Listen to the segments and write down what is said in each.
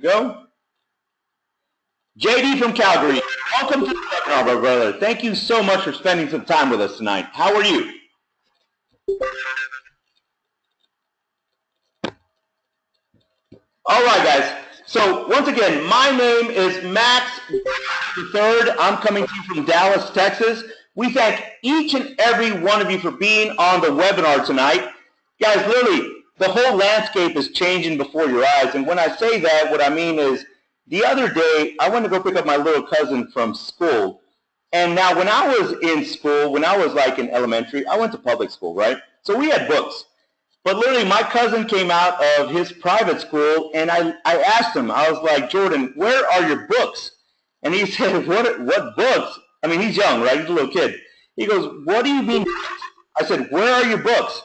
go. JD from Calgary, welcome to the webinar, my brother. Thank you so much for spending some time with us tonight. How are you? All right, guys. So once again, my name is Max Garza III. I'm coming to you from Dallas, Texas. We thank each and every one of you for being on the webinar tonight. Guys, literally, the whole landscape is changing before your eyes. And when I say that, what I mean is the other day, I went to go pick up my little cousin from school. And now when I was in school, when I was like in elementary, I went to public school, right? So we had books. But literally, my cousin came out of his private school, and I asked him, I was like, Jordan, where are your books? And he said, what books? I mean, he's young, right? He's a little kid. He goes, what do you mean? I said, where are your books?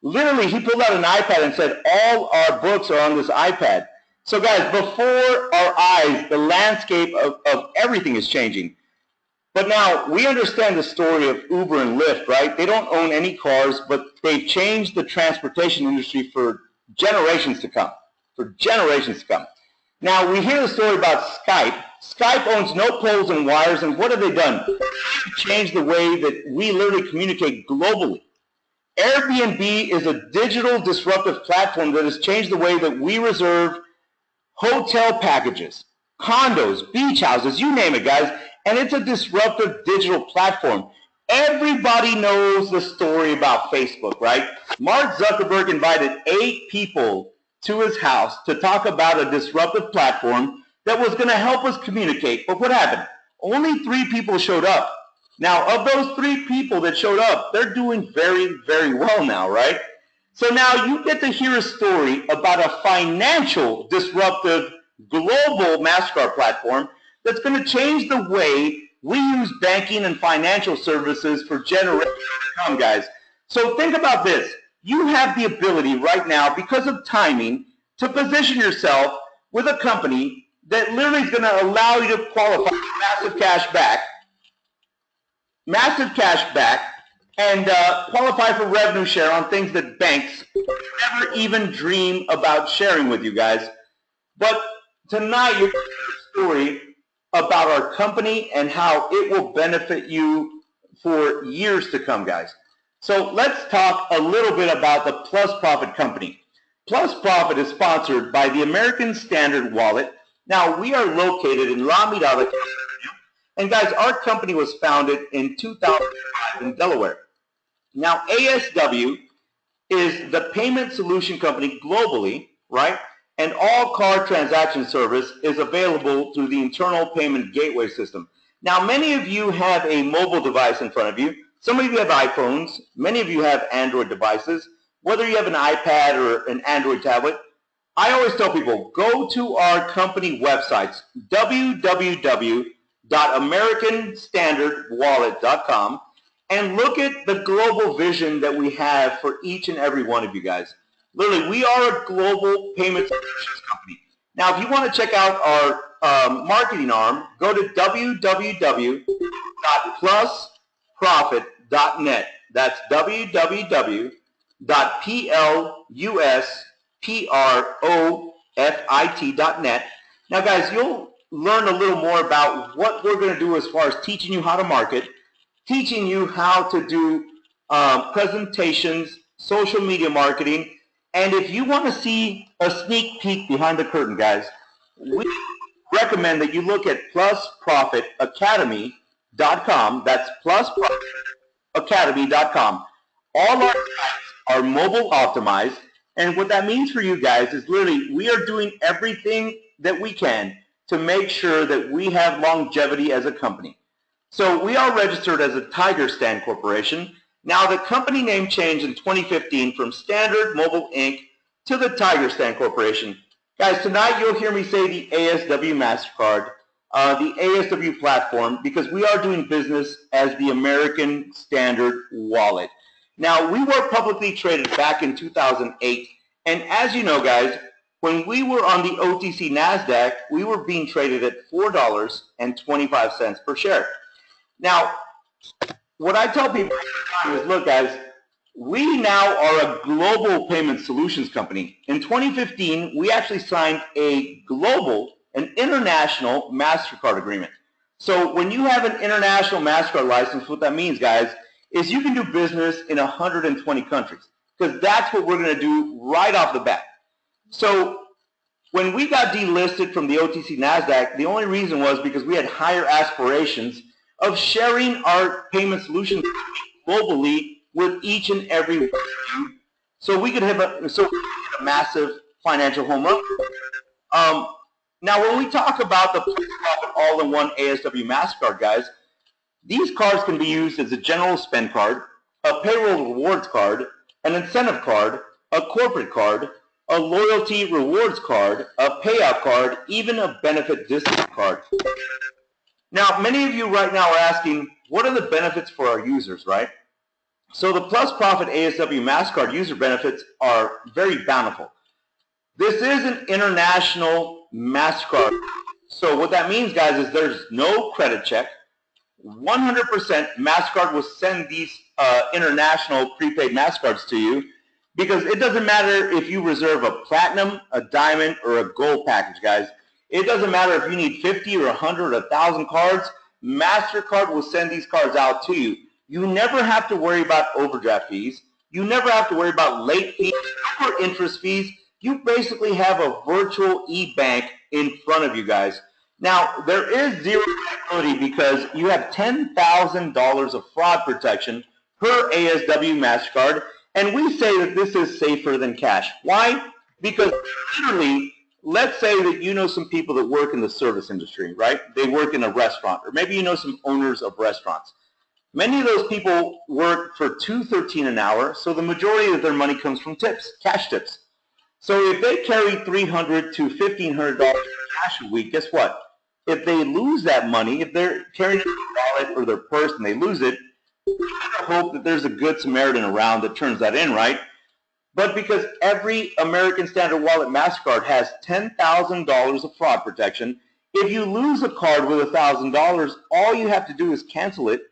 Literally, he pulled out an iPad and said, all our books are on this iPad. So guys, before our eyes, the landscape of everything is changing. But now, we understand the story of Uber and Lyft, right? They don't own any cars, but they've changed the transportation industry for generations to come. For generations to come. Now, we hear the story about Skype. Skype owns no poles and wires, and what have they done? They've changed the way that we literally communicate globally. Airbnb is a digital disruptive platform that has changed the way that we reserve hotel packages, condos, beach houses, you name it, guys. And it's a disruptive digital platform. Everybody knows the story about Facebook, right? Mark Zuckerberg invited 8 people to his house to talk about a disruptive platform that was going to help us communicate. But what happened? Only 3 people showed up. Now, of those 3 people that showed up, they're doing very, very well now, right? So now you get to hear a story about a financial disruptive global Mastercard platform that's going to change the way we use banking and financial services for generations to come, guys. So think about this. You have the ability right now, because of timing, to position yourself with a company that literally is going to allow you to qualify for massive cash back, and qualify for revenue share on things that banks never even dream about sharing with you guys. But tonight, you're going to hear a story about our company and how it will benefit you for years to come, guys. So let's talk a little bit about the Plus Profit company. Plus Profit is sponsored by the American Standard Wallet. Now, we are located in La Mirada, California. And guys, our company was founded in 2005 in Delaware. Now, ASW is the payment solution company globally, right? And all card transaction service is available through the internal payment gateway system. Now, many of you have a mobile device in front of you. Some of you have iPhones. Many of you have Android devices. Whether you have an iPad or an Android tablet, I always tell people, go to our company websites, www.americanstandardwallet.com, and look at the global vision that we have for each and every one of you guys. Literally, we are a global payment solutions company. Now, if you want to check out our marketing arm, go to www.plusprofit.net. That's www.plusprofit.net. Now, guys, you'll learn a little more about what we're going to do as far as teaching you how to market, teaching you how to do presentations, social media marketing. And if you want to see a sneak peek behind the curtain, guys, we recommend that you look at plusprofitacademy.com. That's plusprofitacademy.com. All our sites are mobile optimized. And what that means for you guys is literally we are doing everything that we can to make sure that we have longevity as a company. So we are registered as a Tiger Stand Corporation. Now, the company name changed in 2015 from Standard Mobile Inc. to the Tiger Stand Corporation. Guys, tonight you'll hear me say the ASW Mastercard, the ASW platform, because we are doing business as the American Standard Wallet. Now, we were publicly traded back in 2008, and as you know, guys, when we were on the OTC NASDAQ, we were being traded at $4.25 per share. Now, what I tell people is, look, guys, We now are a global payment solutions company. In 2015, we actually signed an international Mastercard agreement. So when you have an international Mastercard license, what that means, guys, is you can do business in 120 countries, because that's what we're going to do right off the bat. So when we got delisted from the OTC NASDAQ, the only reason was because we had higher aspirations of sharing our payment solutions globally with each and every one of you, so we could have a massive financial home run. Now, when we talk about the profit all-in-one ASW Mastercard, guys, these cards can be used as a general spend card, a payroll rewards card, an incentive card, a corporate card, a loyalty rewards card, a payout card, even a benefit discount card. Now, many of you right now are asking, what are the benefits for our users, right? So the Plus Profit ASW Mastercard user benefits are very bountiful. This is an international Mastercard. So what that means, guys, is there's no credit check. 100% Mastercard will send these international prepaid Mastercards to you, because it doesn't matter if you reserve a platinum, a diamond, or a gold package, guys. It doesn't matter if you need 50 or 100 or 1,000 cards. Mastercard will send these cards out to you. You never have to worry about overdraft fees. You never have to worry about late fees or interest fees. You basically have a virtual e-bank in front of you, guys. Now, there is zero liability because you have $10,000 of fraud protection per ASW Mastercard, and we say that this is safer than cash. Why? Because literally, let's say that you know some people that work in the service industry, right? They work in a restaurant, or maybe you know some owners of restaurants. Many of those people work for $2.13 an hour, so the majority of their money comes from tips, cash tips. So if they carry $300 to $1,500 cash a week, guess what? If they lose that money, if they're carrying it in their wallet or their purse and they lose it, we hope that there's a good Samaritan around that turns that in, right? But because every American Standard Wallet Mastercard has $10,000 of fraud protection, if you lose a card with $1,000, all you have to do is cancel it,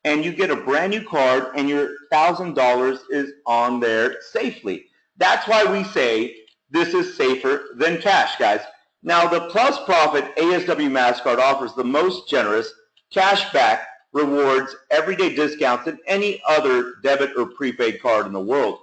and you get a brand new card, and your $1,000 is on there safely. That's why we say this is safer than cash, guys. Now, the Plus Profit ASW Mastercard offers the most generous cashback rewards, everyday discounts than any other debit or prepaid card in the world.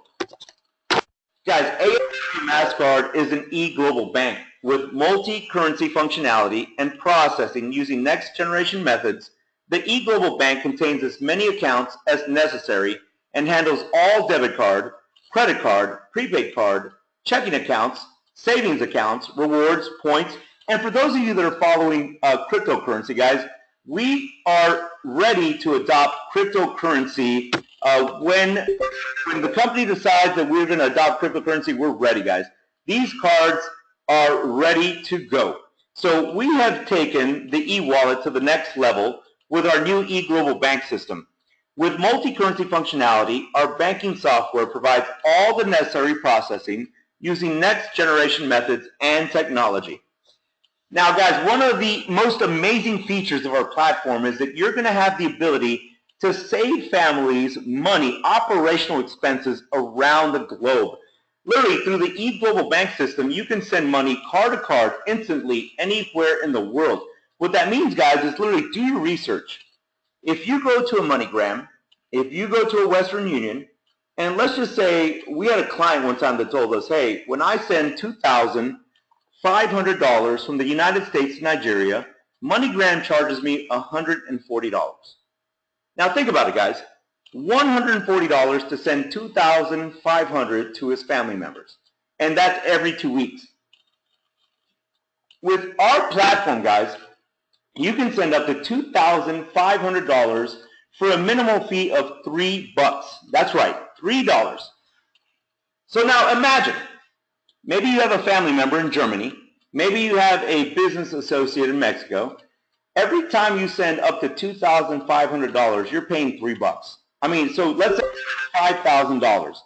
Guys, ASW Mastercard is an e-global bank with multi-currency functionality and processing using next-generation methods. The e-global bank contains as many accounts as necessary and handles all debit card, credit card, prepaid card, checking accounts, savings accounts, rewards, points, and for those of you that are following cryptocurrency, guys, we are ready to adopt cryptocurrency. When the company decides that we're going to adopt cryptocurrency, we're ready, guys. These cards are ready to go. So we have taken the e-wallet to the next level with our new e-global bank system. With multi-currency functionality, our banking software provides all the necessary processing using next-generation methods and technology. Now, guys, one of the most amazing features of our platform is that you're going to have the ability to save families money, operational expenses around the globe. Literally, through the e-global bank system, you can send money card to card instantly anywhere in the world. What that means, guys, is literally do your research. If you go to a MoneyGram, if you go to a Western Union, and let's just say we had a client one time that told us, hey, when I send $2,500 from the United States to Nigeria, MoneyGram charges me $140. Now think about it, guys. $140 to send $2,500 to his family members. And that's every 2 weeks. With our platform, guys, you can send up to $2,500 for a minimal fee of $3. That's right, $3. So now imagine, maybe you have a family member in Germany, maybe you have a business associate in Mexico. Every time you send up to $2,500, you're paying $3. I mean, so let's say $5,000.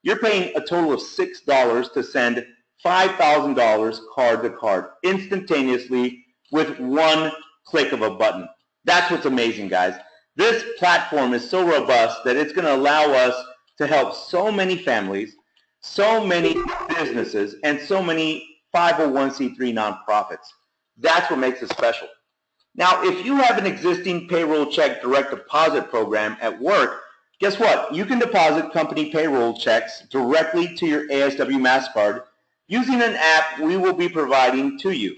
You're paying a total of $6 to send $5,000 card to card instantaneously with one click of a button. That's what's amazing, guys. This platform is so robust that it's going to allow us to help so many families, so many businesses, and so many 501c3 nonprofits. That's what makes it special. Now, if you have an existing payroll check direct deposit program at work, guess what? You can deposit company payroll checks directly to your ASW Mastercard using an app we will be providing to you.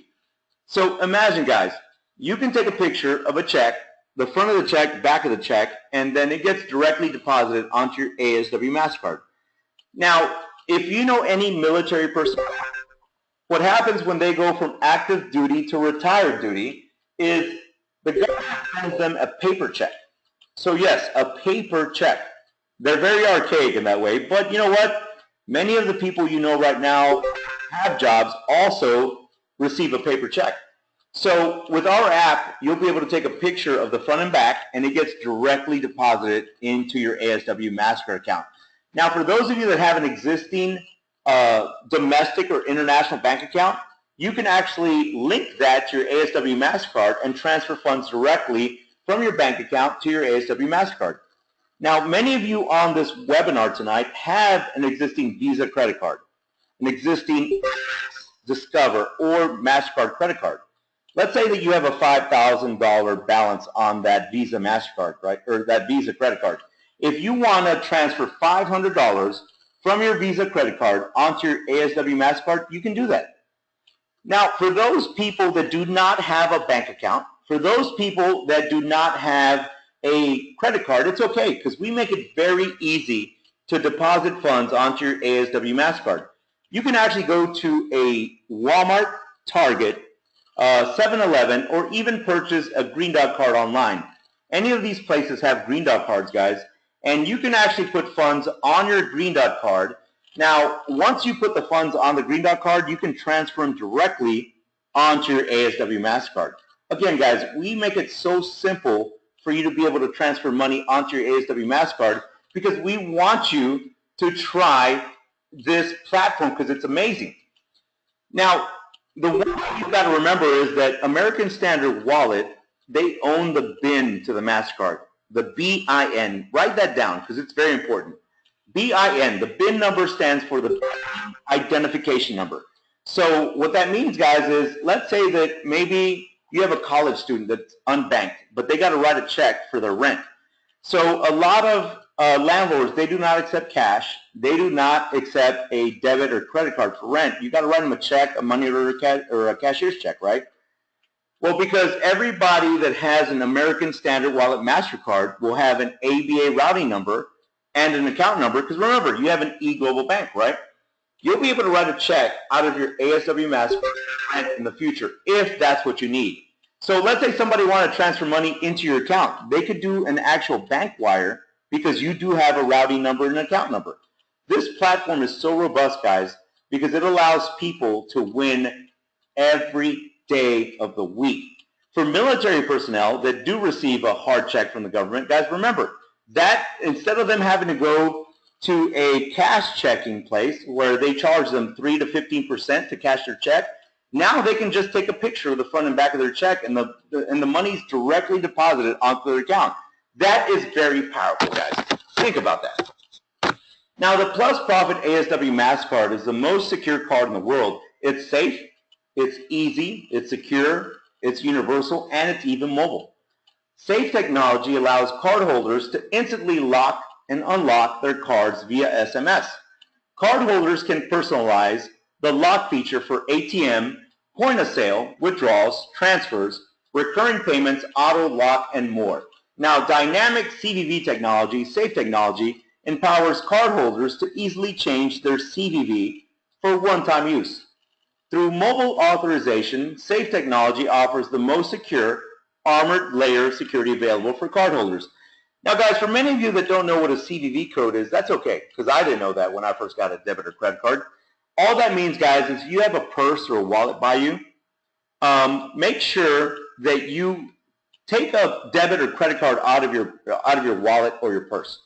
So imagine, guys, you can take a picture of a check, the front of the check, back of the check, and then it gets directly deposited onto your ASW Mastercard. Now, if you know any military personnel, what happens when they go from active duty to retired duty is the government sends them a paper check. So yes, a paper check. They're very archaic in that way, but you know what? Many of the people you know right now have jobs also receive a paper check. So with our app, you'll be able to take a picture of the front and back, and it gets directly deposited into your ASW Mastercard account. Now, for those of you that have an existing domestic or international bank account, you can actually link that to your ASW Mastercard and transfer funds directly from your bank account to your ASW Mastercard. Now, many of you on this webinar tonight have an existing Visa credit card, an existing Discover or Mastercard credit card. Let's say that you have a $5,000 balance on that Visa Mastercard, right, or that Visa credit card. If you want to transfer $500 from your Visa credit card onto your ASW Mastercard, you can do that. Now, for those people that do not have a bank account, for those people that do not have a credit card, it's okay because we make it very easy to deposit funds onto your ASW Mastercard. You can actually go to a Walmart, Target, 7-Eleven, or even purchase a Green Dot card online. Any of these places have Green Dot cards, guys, and you can actually put funds on your Green Dot card. Now, once you put the funds on the Green Dot card, you can transfer them directly onto your ASW Mastercard. Again, guys, we make it so simple for you to be able to transfer money onto your ASW Mastercard because we want you to try this platform because it's amazing. Now, the one thing you've got to remember is that American Standard Wallet, they own the BIN to the MasterCard, the BIN. Write that down because it's very important. BIN, the BIN number stands for the identification number. So what that means, guys, is let's say that maybe you have a college student that's unbanked, but they got to write a check for their rent. So a lot of landlords, they do not accept cash. They do not accept a debit or credit card for rent. You got to write them a check, a money order or a cashier's check, right? Well, because everybody that has an American Standard Wallet MasterCard will have an ABA routing number and an account number, because remember, you have an eGlobal Bank, right? You'll be able to write a check out of your ASW Mastercard in the future if that's what you need. So let's say somebody wanted to transfer money into your account. They could do an actual bank wire because you do have a routing number and an account number. This platform is so robust, guys, because it allows people to win every day of the week. For military personnel that do receive a hard check from the government, guys, remember that instead of them having to go to a cash checking place where they charge them 3 to 15% to cash their check, now they can just take a picture of the front and back of their check and the money's directly deposited onto their account. That is very powerful, guys. Think about that. Now, the Plus Profit ASW Mastercard is the most secure card in the world. It's safe, it's easy, it's secure, it's universal, and it's even mobile. Safe technology allows cardholders to instantly lock and unlock their cards via SMS. Cardholders can personalize the lock feature for ATM, point of sale, withdrawals, transfers, recurring payments, auto lock, and more. Now, dynamic CVV technology, safe technology, empowers cardholders to easily change their CVV for one-time use. Through mobile authorization, safe technology offers the most secure armored layer of security available for cardholders. Now, guys, for many of you that don't know what a CVV code is, that's okay, because I didn't know that when I first got a debit or credit card. All that means, guys, is you have a purse or a wallet by you, make sure that you take a debit or credit card out of your wallet or your purse.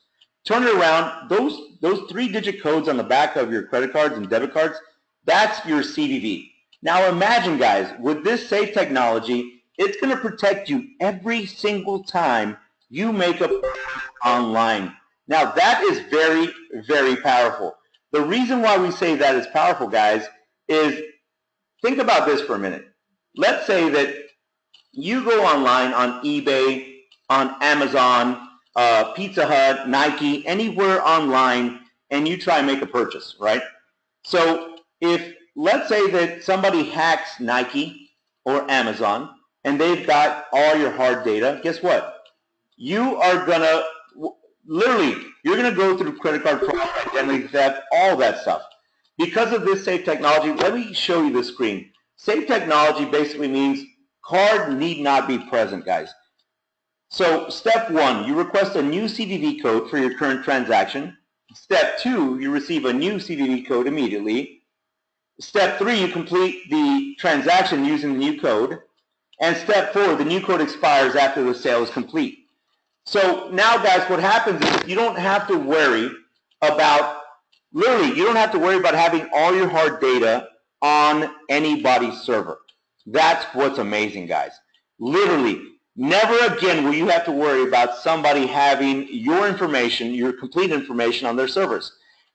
Turn it around. Those 3-digit codes on the back of your credit cards and debit cards, that's your CVV. Now imagine, guys, with this safe technology, it's going to protect you every single time you make a purchase online. Now that is very, very powerful. The reason why we say that is powerful, guys, is think about this for a minute. Let's say that you go online on eBay, on Amazon, Pizza Hut, Nike, anywhere online, and you try and make a purchase, right? So if, let's say that somebody hacks Nike or Amazon, and they've got all your hard data, guess what? You are going to, literally, you're going to go through credit card fraud, identity theft, all that stuff. Because of this safe technology, let me show you the screen. Safe technology basically means card need not be present, guys. So step 1, you request a new CVV code for your current transaction. Step 2, you receive a new CVV code immediately. Step 3, you complete the transaction using the new code. And step 4, the new code expires after the sale is complete. So now, guys, what happens is you don't have to worry about, literally, you don't have to worry about having all your hard data on anybody's server. That's what's amazing, guys. Literally, never again will you have to worry about somebody having your information, your complete information on their servers.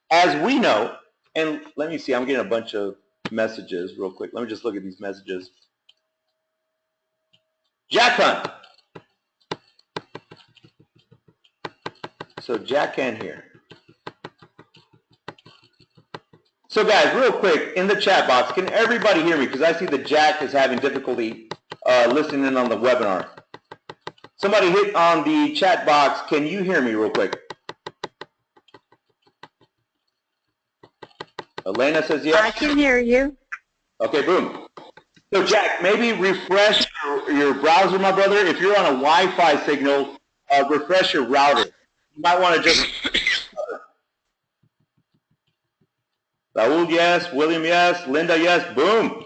As we know, and let me see, I'm getting a bunch of messages real quick. Let me just look at these messages. Jack Hunt. So Jack can hear. So guys, real quick, in the chat box, can everybody hear me? Because I see that Jack is having difficulty listening in on the webinar. Somebody hit on the chat box. Can you hear me real quick? Elena says yes. I can hear you. Okay, boom. So Jack, maybe refresh your browser, my brother. If you're on a Wi-Fi signal, refresh your router. You might want to just... Raul, yes. William, yes. Linda, yes. Boom.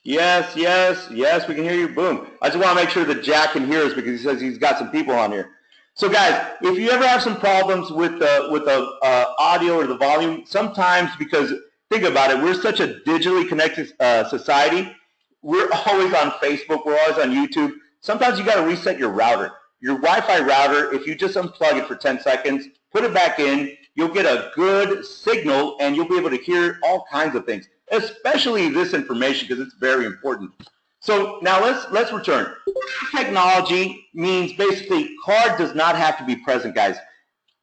Yes, yes, yes, we can hear you. Boom. I just want to make sure that Jack can hear us because he says he's got some people on here. So guys, if you ever have some problems with the audio or the volume, sometimes, because think about it, we're such a digitally connected society. We're always on Facebook. We're always on YouTube. Sometimes you got to reset your router. Your Wi-Fi router, if you just unplug it for 10 seconds, put it back in, you'll get a good signal and you'll be able to hear all kinds of things, especially this information because it's very important. So now let's return. Technology means basically card does not have to be present, guys.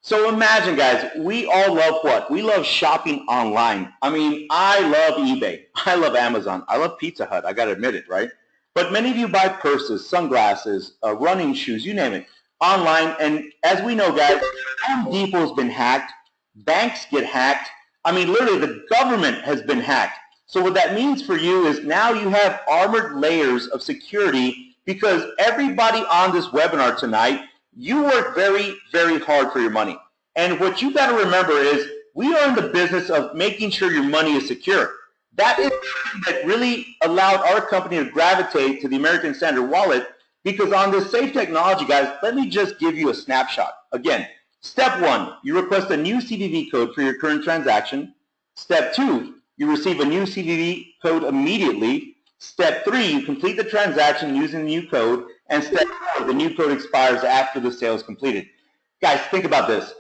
So imagine, guys, we all love what? We love shopping online. I mean, I love eBay. I love Amazon. I love Pizza Hut. I got to admit it, right? But many of you buy purses, sunglasses, running shoes, you name it, online. And as we know, guys, Home Depot has been hacked. Banks get hacked. I mean, literally, the government has been hacked. So what that means for you is now you have armored layers of security because everybody on this webinar tonight, you work very, very hard for your money. And what you got to remember is we are in the business of making sure your money is secure. That is something that really allowed our company to gravitate to the American Standard Wallet because on this safe technology, guys, let me just give you a snapshot. Again, step 1, you request a new CVV code for your current transaction. Step 2, you receive a new CVV code immediately. Step 3, you complete the transaction using the new code. And step 4, the new code expires after the sale is completed. Guys, think about this.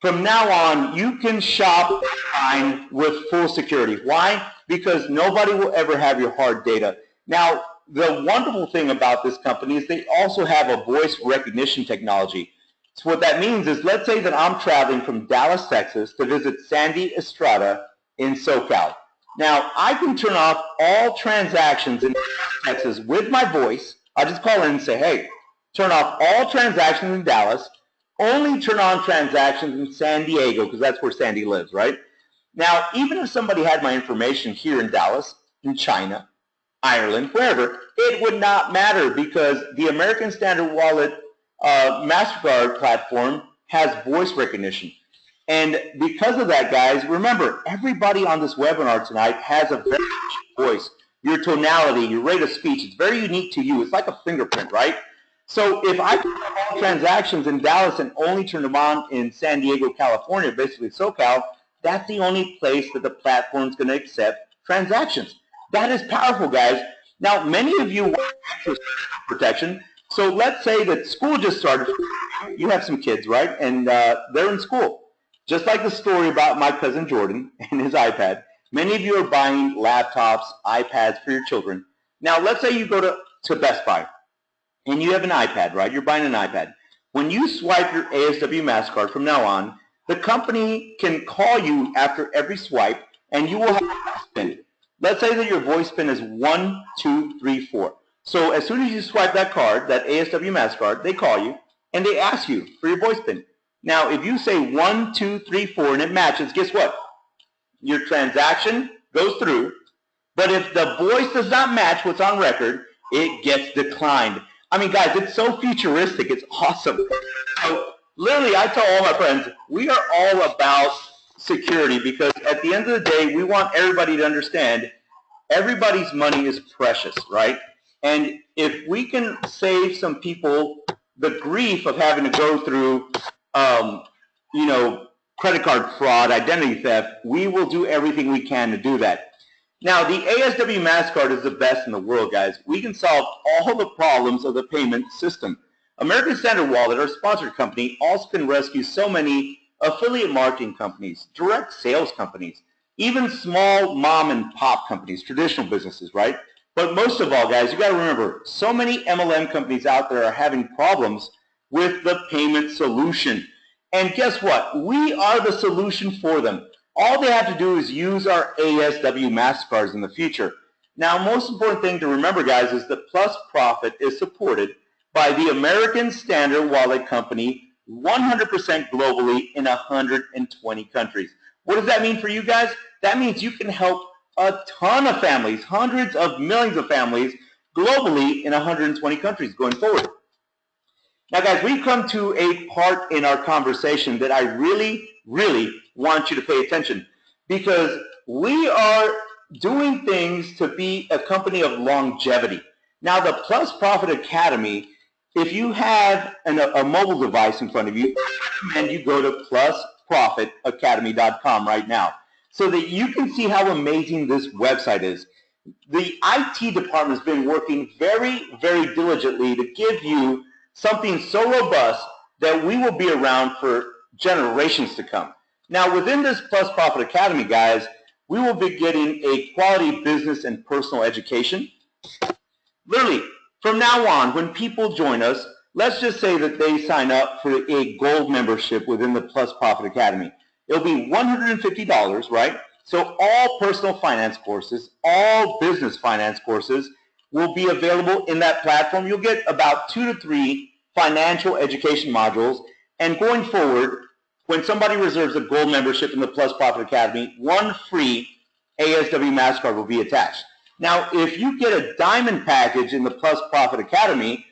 From now on, you can shop online with full security. Why? Because nobody will ever have your hard data. Now, the wonderful thing about this company is they also have a voice recognition technology. So what that means is, let's say that I'm traveling from Dallas, Texas to visit Sandy Estrada in SoCal. Now, I can turn off all transactions in Texas with my voice. I just call in and say, hey, turn off all transactions in Dallas, only turn on transactions in San Diego, because that's where Sandy lives, right? Now, even if somebody had my information here in Dallas, in China, Ireland, wherever, it would not matter because the American Standard Wallet Mastercard platform has voice recognition. And because of that, guys, remember, everybody on this webinar tonight has a very unique voice. Your tonality, your rate of speech, it's very unique to you. It's like a fingerprint, right? So if I turn on all transactions in Dallas and only turn them on in San Diego, California, basically SoCal, that's the only place that the platform's going to accept transactions. That is powerful, guys. Now, many of you want access protection. So let's say that school just started. You have some kids, right? And they're in school. Just like the story about my cousin Jordan and his iPad, many of you are buying laptops, iPads for your children. Now, let's say you go to Best Buy and you have an iPad, right? You're buying an iPad. When you swipe your ASW Mastercard from now on, the company can call you after every swipe and you will have a voice pin. Let's say that your voice pin is 1, 2, 3, 4. So as soon as you swipe that card, that ASW Mastercard, they call you and they ask you for your voice pin. Now, if you say 1, 2, 3, 4 and it matches, guess what? Your transaction goes through, but if the voice does not match what's on record, it gets declined. I mean, guys, it's so futuristic. It's awesome. So literally, I tell all my friends, we are all about security because at the end of the day, we want everybody to understand everybody's money is precious, right? And if we can save some people the grief of having to go through, you know, credit card fraud, identity theft, we will do everything we can to do that. Now, the ASW Mastercard is the best in the world, guys. We can solve all the problems of the payment system. American Standard Wallet, our sponsored company, also can rescue so many affiliate marketing companies, direct sales companies, even small mom and pop companies, traditional businesses, right? But most of all, guys, you got to remember, so many MLM companies out there are having problems with the payment solution. And guess what? We are the solution for them. All they have to do is use our ASW Mastercards in the future. Now, most important thing to remember, guys, is that Plus Profit is supported by the American Standard Wallet Company 100% globally in 120 countries. What does that mean for you guys? That means you can help a ton of families, hundreds of millions of families globally in 120 countries going forward. Now, guys, we've come to a part in our conversation that I really, really want you to pay attention because we are doing things to be a company of longevity. Now, the Plus Profit Academy, if you have a mobile device in front of you, I recommend you go to plusprofitacademy.com right now so that you can see how amazing this website is. The IT department has been working very, very diligently to give you something so robust that we will be around for generations to come. Now, within this Plus Profit Academy, guys, we will be getting a quality business and personal education. Literally, from now on, when people join us, let's just say that they sign up for a gold membership within the Plus Profit Academy. It'll be $150, right? So all personal finance courses, all business finance courses will be available in that platform. You'll get about 2 to 3 financial education modules. And going forward, when somebody reserves a gold membership in the Plus Profit Academy, 1 free ASW Mastercard will be attached. Now, if you get a diamond package in the Plus Profit Academy,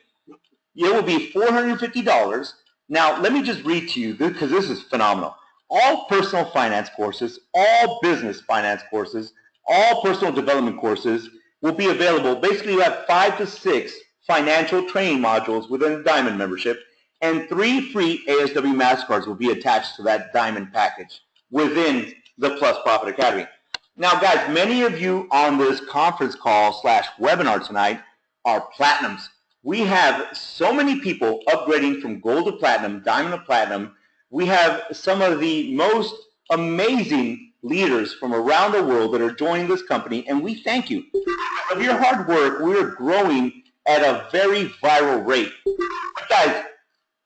it will be $450. Now, let me just read to you, because this is phenomenal. All personal finance courses, all business finance courses, all personal development courses will be available. Basically, you have 5 to 6 financial training modules within the Diamond membership, and 3 free ASW Mastercards will be attached to that Diamond package within the Plus Profit Academy. Now, guys, many of you on this conference call / webinar tonight are Platinums. We have so many people upgrading from Gold to Platinum, Diamond to Platinum. We have some of the most amazing leaders from around the world that are joining this company, and we thank you. Of your hard work, we are growing at a very viral rate. Guys,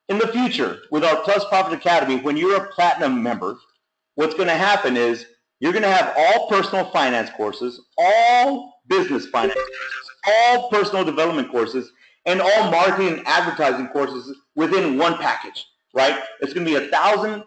in the future, with our Plus Profit Academy, when you're a Platinum member, what's going to happen is you're going to have all personal finance courses, all business finance courses, all personal development courses, and all marketing and advertising courses within one package, right? It's going to be $1,050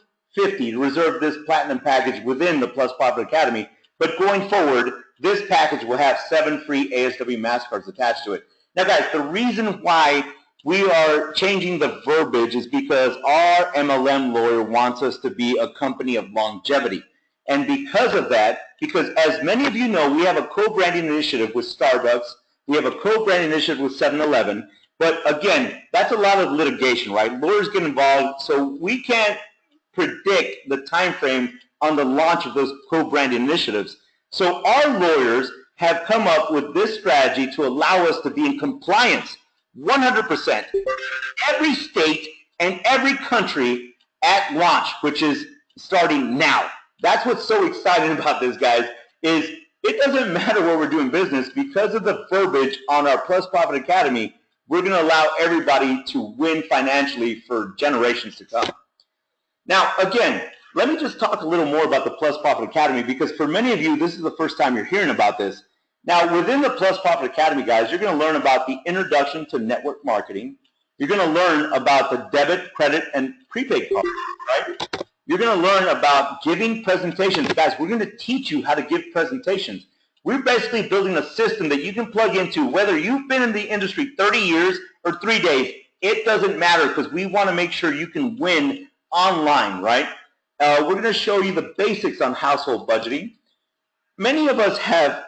to reserve this Platinum package within the Plus Profit Academy, but going forward, this package will have 7 free ASW Mastercards attached to it. Now, guys, the reason why we are changing the verbiage is because our MLM lawyer wants us to be a company of longevity. And because of that, because as many of you know, we have a co-branding initiative with Starbucks. We have a co-branding initiative with 7-Eleven. But again, that's a lot of litigation, right? Lawyers get involved, so we can't predict the time frame on the launch of those co-branding initiatives. So our lawyers have come up with this strategy to allow us to be in compliance 100%. Every state and every country at launch, which is starting now. That's what's so exciting about this, guys, is it doesn't matter where we're doing business. Because of the verbiage on our Plus Profit Academy, we're going to allow everybody to win financially for generations to come. Now, again, let me just talk a little more about the Plus Profit Academy, because for many of you, this is the first time you're hearing about this. Now, within the Plus Profit Academy, guys, you're going to learn about the introduction to network marketing. You're going to learn about the debit, credit, and prepaid cards, right? You're going to learn about giving presentations. Guys, we're going to teach you how to give presentations. We're basically building a system that you can plug into, whether you've been in the industry 30 years or 3 days. It doesn't matter, because we want to make sure you can win online, right? We're going to show you the basics on household budgeting. Many of us have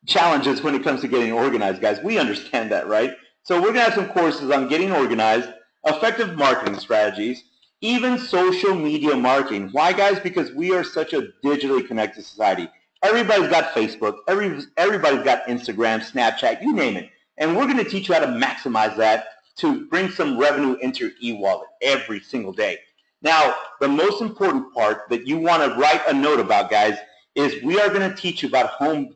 challenges when it comes to getting organized, guys. We understand that, right? So we're going to have some courses on getting organized, effective marketing strategies, even social media marketing. Why, guys? Because we are such a digitally connected society. Everybody's got Facebook. Everybody's got Instagram, Snapchat, you name it. And we're going to teach you how to maximize that to bring some revenue into your e-wallet every single day. Now, the most important part that you want to write a note about, guys, is we are going to teach you about home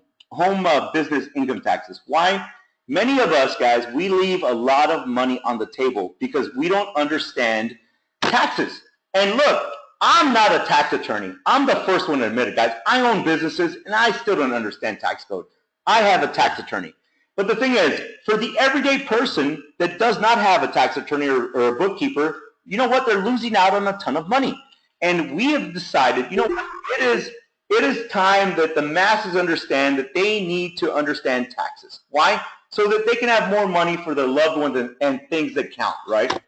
business income taxes. Why? Many of us, guys, we leave a lot of money on the table because we don't understand taxes. And look, I'm not a tax attorney. I'm the first one to admit it, guys. I own businesses, and I still don't understand tax code. I have a tax attorney. But the thing is, for the everyday person that does not have a tax attorney or a bookkeeper, you know what? They're losing out on a ton of money. And we have decided, you know what? It is time that the masses understand that they need to understand taxes. Why? So that they can have more money for their loved ones and things that count, right?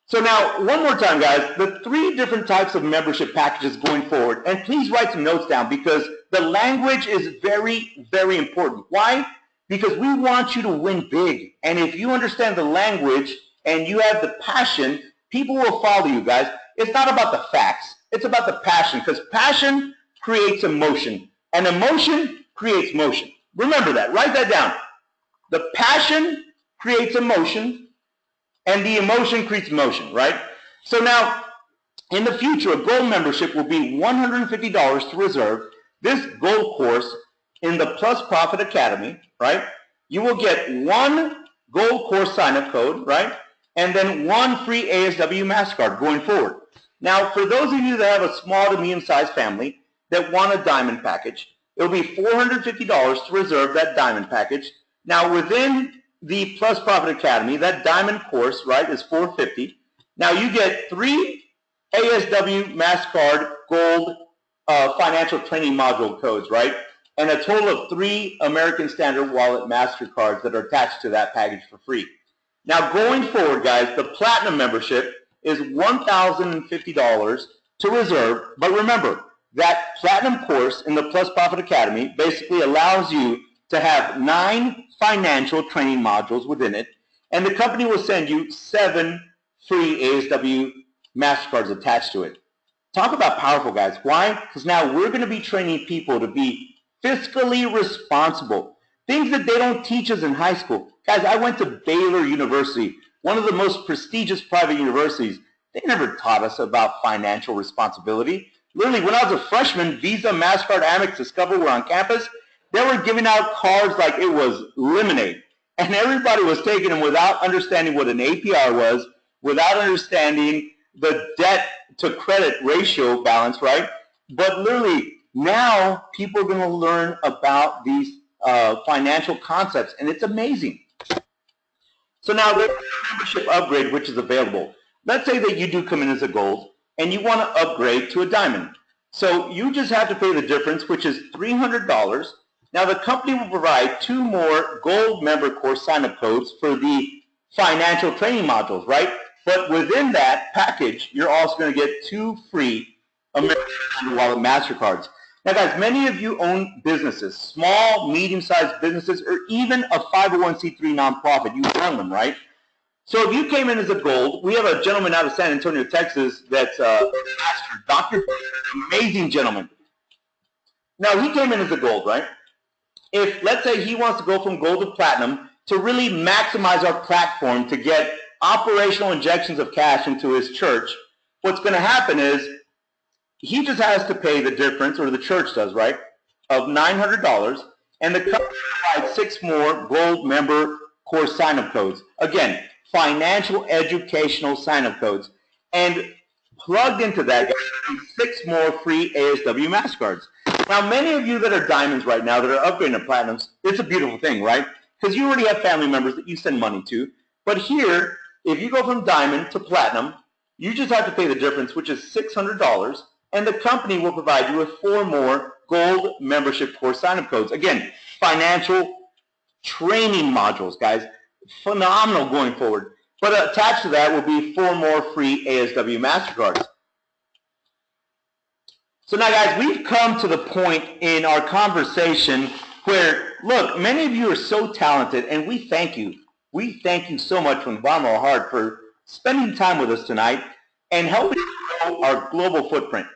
So now, one more time, guys, the 3 different types of membership packages going forward. And please write some notes down, because the language is very, very important. Why? Because we want you to win big. And if you understand the language and you have the passion, people will follow you, guys. It's not about the facts. It's about the passion, because passion creates emotion, and emotion creates motion. Remember that. Write that down. The passion creates emotion, and the emotion creates motion, right? So now, in the future, a gold membership will be $150 to reserve. This gold course in the Plus Profit Academy, right? You will get 1 gold course sign-up code, right? And then 1 free ASW Mastercard going forward. Now, for those of you that have a small to medium-sized family that want a diamond package, it will be $450 to reserve that diamond package. Now, within the Plus Profit Academy, that diamond course, right, is $450. Now, you get 3 ASW Mastercard Gold financial training module codes, right, and a total of 3 American Standard Wallet Mastercards that are attached to that package for free. Now, going forward, guys, the Platinum membership is $1,050 to reserve, but remember, that Platinum course in the Plus Profit Academy basically allows you to have 9 financial training modules within it, and the company will send you 7 free ASW Mastercards attached to it. Talk about powerful, guys. Why? Because now we're going to be training people to be fiscally responsible. Things that they don't teach us in high school. Guys, I went to Baylor University, one of the most prestigious private universities. They never taught us about financial responsibility. Literally, when I was a freshman, Visa, MasterCard, Amex, Discover were on campus. They were giving out cards like it was lemonade. And everybody was taking them without understanding what an APR was, without understanding the debt to credit ratio balance, right? But literally, now people are going to learn about these financial concepts, and it's amazing. So now there's a membership upgrade which is available. Let's say that you do come in as a gold, and you want to upgrade to a diamond. So you just have to pay the difference, which is $300. Now the company will provide 2 more gold member course sign-up codes for the financial training modules, right? But within that package, you're also going to get 2 free American Wallet Mastercards. Now guys, many of you own businesses, small, medium-sized businesses, or even a 501c3 nonprofit. You run them, right? So if you came in as a gold, we have a gentleman out of San Antonio, Texas, that's a pastor, Dr. Amazing gentleman. Now he came in as a gold, right? If, let's say, he wants to go from gold to platinum, to really maximize our platform to get operational injections of cash into his church, what's going to happen is he just has to pay the difference, or the church does, right, of $900, and the company provides 6 more gold member course sign-up codes. Again, financial educational sign-up codes. And plugged into that, guys, 6 more free ASW Mastercards. Now, many of you that are diamonds right now, that are upgrading to platinums, it's a beautiful thing, right? Because you already have family members that you send money to. But here, if you go from diamond to platinum, you just have to pay the difference, which is $600, and the company will provide you with 4 more gold membership course sign-up codes. Again, financial training modules, guys. Phenomenal going forward. But attached to that will be 4 more free ASW Mastercards. So now, guys, we've come to the point in our conversation where, look, many of you are so talented, and we thank you. We thank you so much from the bottom of our heart for spending time with us tonight and helping grow our global footprint.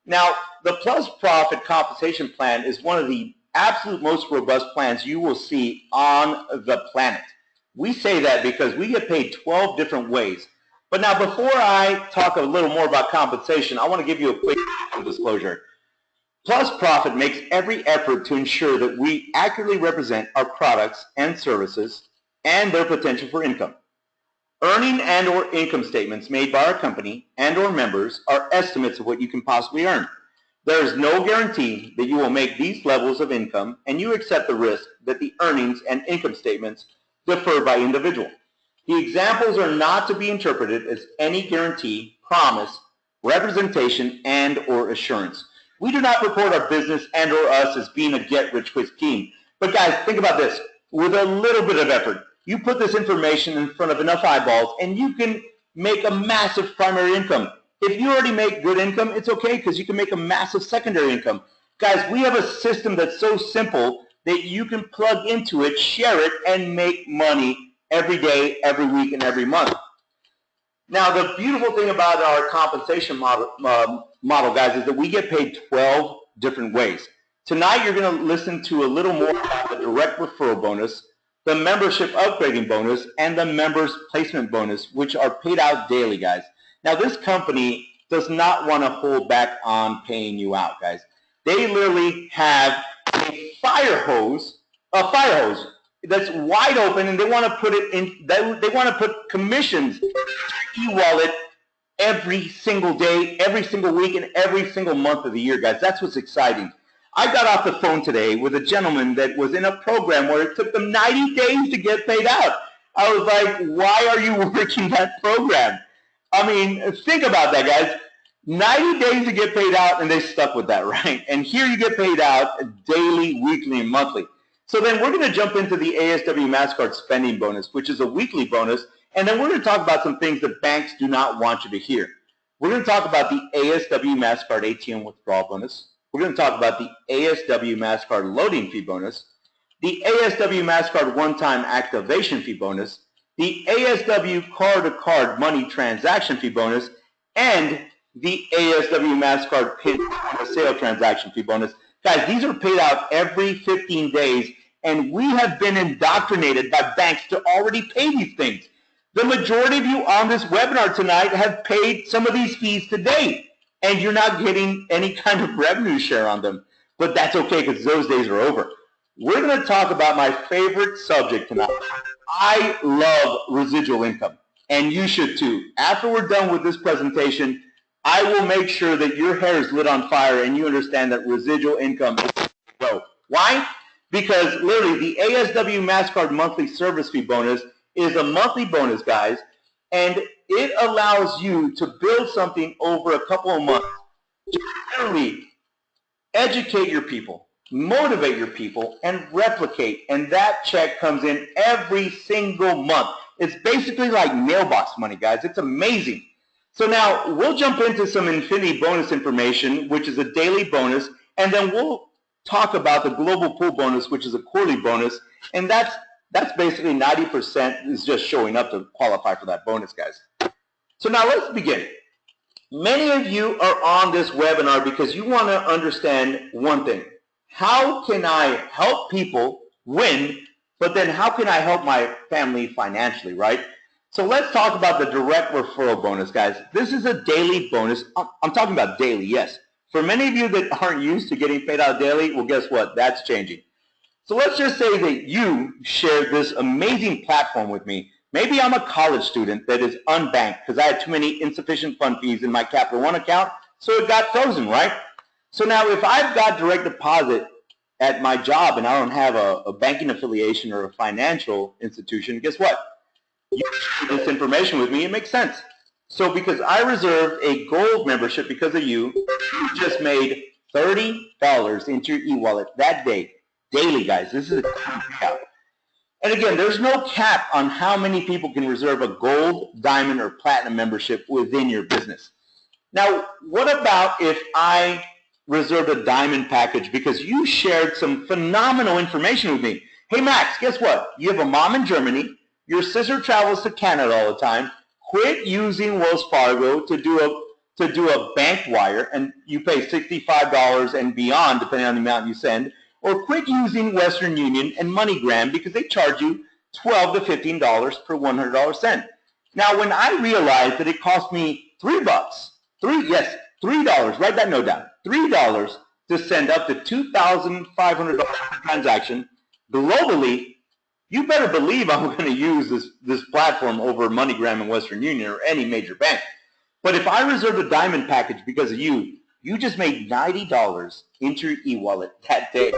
Now, the Plus Profit Compensation Plan is one of the absolute most robust plans you will see on the planet. We say that because we get paid 12 different ways. But now, before I talk a little more about compensation, I want to give you a quick disclosure. Plus Profit makes every effort to ensure that we accurately represent our products and services and their potential for income. Earning and or income statements made by our company and or members are estimates of what you can possibly earn. There is no guarantee that you will make these levels of income, and you accept the risk that the earnings and income statements differ by individual. The examples are not to be interpreted as any guarantee, promise, representation, and or assurance. We do not report our business and or us as being a get-rich-quick scheme. But guys, think about this. With a little bit of effort, you put this information in front of enough eyeballs, and you can make a massive primary income. If you already make good income, it's okay, because you can make a massive secondary income. Guys, we have a system that's so simple that you can plug into it, share it, and make money every day, every week, and every month. Now, the beautiful thing about our compensation model, guys, is that we get paid 12 different ways. Tonight, you're going to listen to a little more about the direct referral bonus, the membership upgrading bonus, and the members placement bonus, which are paid out daily, guys. Now, this company does not want to hold back on paying you out, guys. They literally have a fire hose that's wide open, and they want to put it in. They want to put commissions in your e-wallet every single day, every single week, and every single month of the year, guys. That's what's exciting. I got off the phone today with a gentleman that was in a program where it took them 90 days to get paid out. I was like, why are you working that program? I mean, think about that, guys. 90 days to get paid out, and they stuck with that, right? And here you get paid out daily, weekly, and monthly. So then we're going to jump into the ASW Mastercard spending bonus, which is a weekly bonus, and then we're going to talk about some things that banks do not want you to hear. We're going to talk about the ASW Mastercard ATM withdrawal bonus. We're going to talk about the ASW Mastercard loading fee bonus, the ASW Mastercard one-time activation fee bonus, the ASW card-to-card money transaction fee bonus, and the ASW Mastercard PIN point-of-sale transaction fee bonus. Guys, these are paid out every 15 days, and we have been indoctrinated by banks to already pay these things. The majority of you on this webinar tonight have paid some of these fees today, and you're not getting any kind of revenue share on them. But that's okay, because those days are over. We're going to talk about my favorite subject tonight. I love residual income, and you should too. After we're done with this presentation, I will make sure that your hair is lit on fire and you understand that residual income is low. Why? Because literally the ASW Mastercard monthly service fee bonus is a monthly bonus, guys, and it allows you to build something over a couple of months to literally educate your people, motivate your people, and replicate, and that check comes in every single month. It's basically like mailbox money, guys. It's amazing. So now we'll jump into some Infinity bonus information, which is a daily bonus, and then we'll talk about the global pool bonus, which is a quarterly bonus, and that's basically 90% is just showing up to qualify for that bonus, guys. So now let's begin. Many of you are on this webinar because you want to understand one thing. How can I help people win But then how can I help my family financially, right? So let's talk about the direct referral bonus, guys. This is a daily bonus. I'm talking about daily, yes. For many of you that aren't used to getting paid out daily, well, guess what? That's changing. So let's just say that you shared this amazing platform with me. Maybe I'm a college student that is unbanked because I had too many insufficient fund fees in my Capital One account, so it got frozen, right? So now if I've got direct deposit at my job and I don't have a banking affiliation or a financial institution, guess what? You share this information with me, it makes sense. So because I reserved a gold membership because of you, you just made $30 into your e-wallet that day. Daily, guys. This is a payout. And again, there's no cap on how many people can reserve a gold, diamond, or platinum membership within your business. Now, what about if I reserved a diamond package because you shared some phenomenal information with me? Hey, Max, guess what? You have a mom in Germany. Your sister travels to Canada all the time. Quit using Wells Fargo to do a bank wire, and you pay $65 and beyond, depending on the amount you send. Or quit using Western Union and MoneyGram because they charge you $12 to $15 per $100 send. Now, when I realized that it cost me $3, $3, write that note down, $3 to send up to $2,500 per transaction globally, you better believe I'm going to use this platform over MoneyGram and Western Union or any major bank. But if I reserved a diamond package because of you, you just made $90 into your e-wallet that day.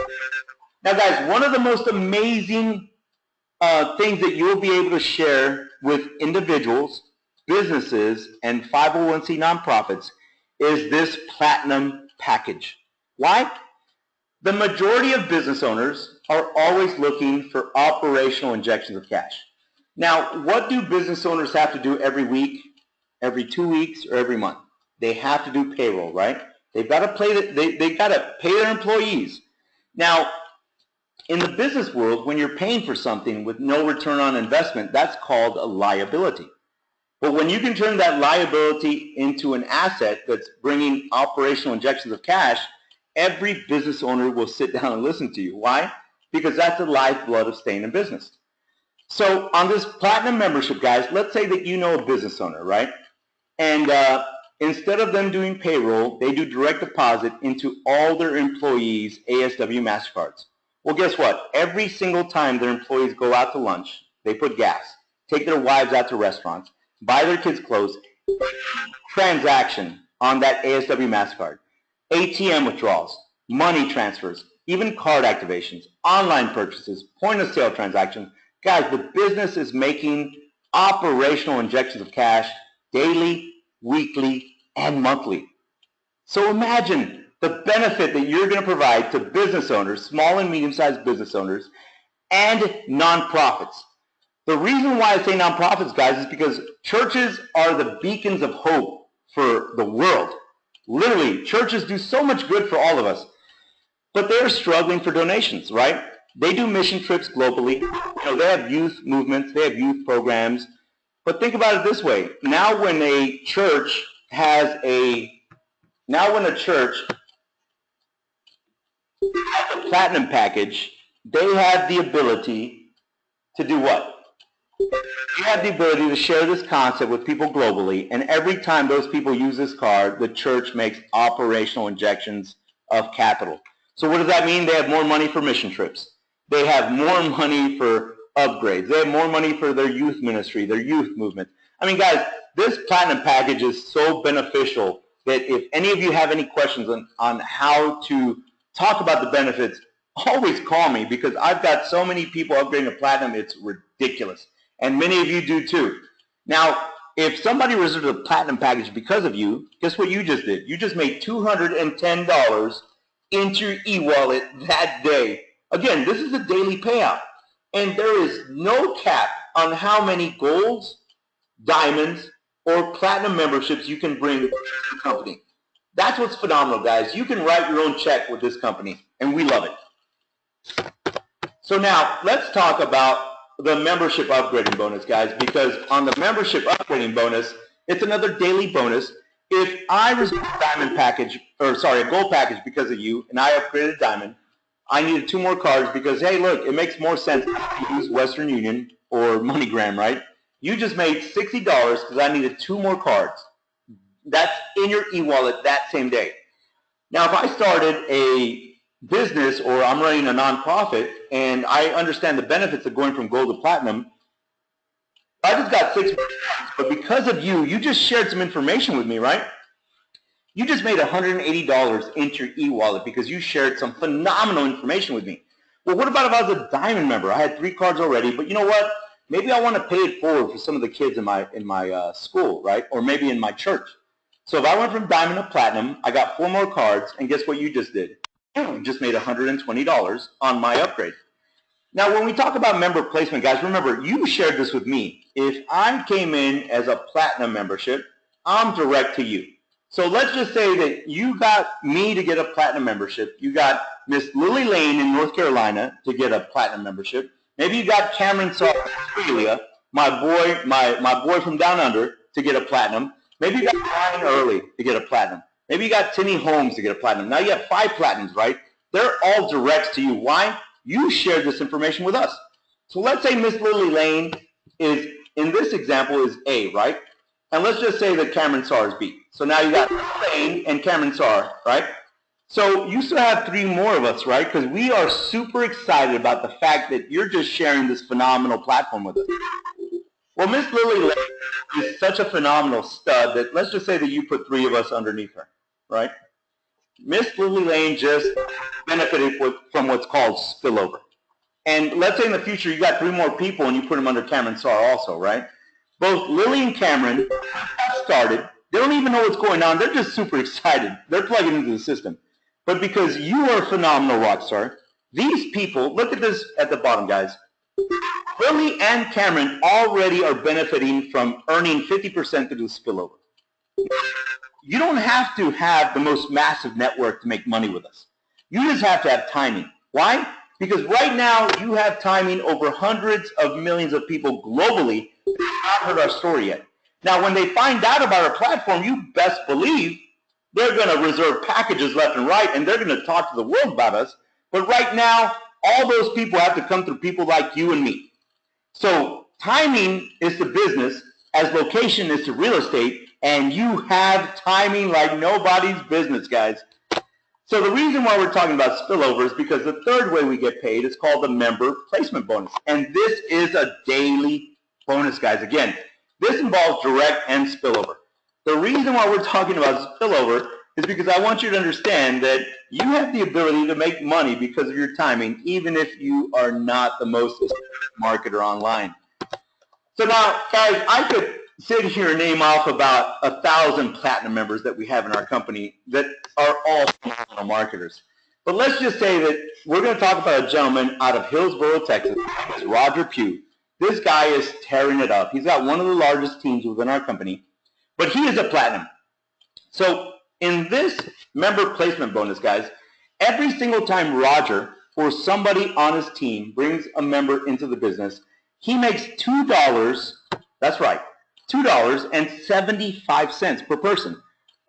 Now, guys, one of the most amazing things that you'll be able to share with individuals, businesses, and 501c nonprofits is this platinum package. Why? The majority of business owners are always looking for operational injections of cash. Now, what do business owners have to do every week, every 2 weeks, or every month? They have to do payroll, right? They've got to they've got to pay their employees. Now, in the business world, when you're paying for something with no return on investment, that's called a liability. But when you can turn that liability into an asset that's bringing operational injections of cash, every business owner will sit down and listen to you. Why? Because that's the lifeblood of staying in business. So on this platinum membership, guys, let's say that you know a business owner, right? And instead of them doing payroll, they do direct deposit into all their employees' ASW Mastercards. Well, guess what? Every single time their employees go out to lunch, they put gas, take their wives out to restaurants, buy their kids clothes, transaction on that ASW Mastercard, ATM withdrawals, money transfers, even card activations, online purchases, point-of-sale transactions. Guys, the business is making operational injections of cash daily, weekly, and monthly. So imagine the benefit that you're going to provide to business owners, small and medium-sized business owners, and nonprofits. The reason why I say nonprofits, guys, is because churches are the beacons of hope for the world. Literally, churches do so much good for all of us, but they're struggling for donations, right? They do mission trips globally. They have youth movements, they have youth programs. But think about it this way. Now when a church has a platinum package, they have the ability to do what? You have the ability to share this concept with people globally, and every time those people use this card, the church makes operational injections of capital. So what does that mean? They have more money for mission trips. They have more money for upgrades. They have more money for their youth ministry, their youth movement. I mean, guys, this platinum package is so beneficial that if any of you have any questions on how to talk about the benefits, always call me, because I've got so many people upgrading to platinum, it's ridiculous. And many of you do too. Now, if somebody reserved a platinum package because of you, guess what you just did? You just made $210 into your e-wallet that day. Again, this is a daily payout. And there is no cap on how many golds, diamonds, or platinum memberships you can bring to the company. That's what's phenomenal, guys. You can write your own check with this company, and we love it. So now, let's talk about the membership upgrading bonus, guys, because on the membership upgrading bonus, it's another daily bonus. If I reserve a diamond package, a gold package because of you, and I upgraded a diamond, I needed 2 more cards because, hey, look, it makes more sense to use Western Union or MoneyGram, right? You just made $60 because I needed 2 more cards. That's in your e-wallet that same day. Now, if I started a business or I'm running a nonprofit and I understand the benefits of going from gold to platinum, I just got 6 more cards, but because of you, you just shared some information with me, right? You just made $180 into your e-wallet because you shared some phenomenal information with me. Well, what about if I was a diamond member? I had 3 cards already, but you know what? Maybe I want to pay it forward for some of the kids in my school, right? Or maybe in my church. So if I went from diamond to platinum, I got 4 more cards, and guess what you just did? You just made $120 on my upgrade. Now, when we talk about member placement, guys, remember, you shared this with me. If I came in as a platinum membership, I'm direct to you. So let's just say that you got me to get a platinum membership. You got Miss Lily Lane in North Carolina to get a platinum membership. Maybe you got Cameron Saw in Australia, my boy from down under, to get a platinum. Maybe you got Ryan Early to get a platinum. Maybe you got Timmy Holmes to get a platinum. Now you have 5 platinums, right? They're all directs to you. Why? You shared this information with us. So let's say Miss Lily Lane is, in this example, is A, right? And let's just say that Cameron Saar is B. So now you got Lane and Cameron Saar, right? So you still have 3 more of us, right? Because we are super excited about the fact that you're just sharing this phenomenal platform with us. Well, Miss Lily Lane is such a phenomenal stud that let's just say that you put 3 of us underneath her, right? Miss Lily Lane just benefited from what's called spillover. And let's say in the future you got 3 more people and you put them under Cameron Saar also, right? Both Lily and Cameron have started. They don't even know what's going on. They're just super excited. They're plugging into the system. But because you are a phenomenal rock star, these people, look at this at the bottom, guys. Lily and Cameron already are benefiting from earning 50% through the spillover. You don't have to have the most massive network to make money with us. You just have to have timing. Why? Because right now you have timing over hundreds of millions of people globally that have not heard our story yet. Now, when they find out about our platform, you best believe they're going to reserve packages left and right, and they're going to talk to the world about us. But right now, all those people have to come through people like you and me. So timing is the business, as location is to real estate, and you have timing like nobody's business, guys. So the reason why we're talking about spillover is because the third way we get paid is called the member placement bonus. And this is a daily bonus, guys. Again, this involves direct and spillover. The reason why we're talking about spillover is because I want you to understand that you have the ability to make money because of your timing, even if you are not the most marketer online. So now, guys, I could sit here and name off about 1,000 platinum members that we have in our company that are all phenomenal marketers. But let's just say that we're going to talk about a gentleman out of Hillsboro, Texas. His name is Roger Pugh. This guy is tearing it up. He's got one of the largest teams within our company, but he is a platinum. So in this member placement bonus, guys, every single time Roger or somebody on his team brings a member into the business, he makes $2, that's right, $2.75 per person,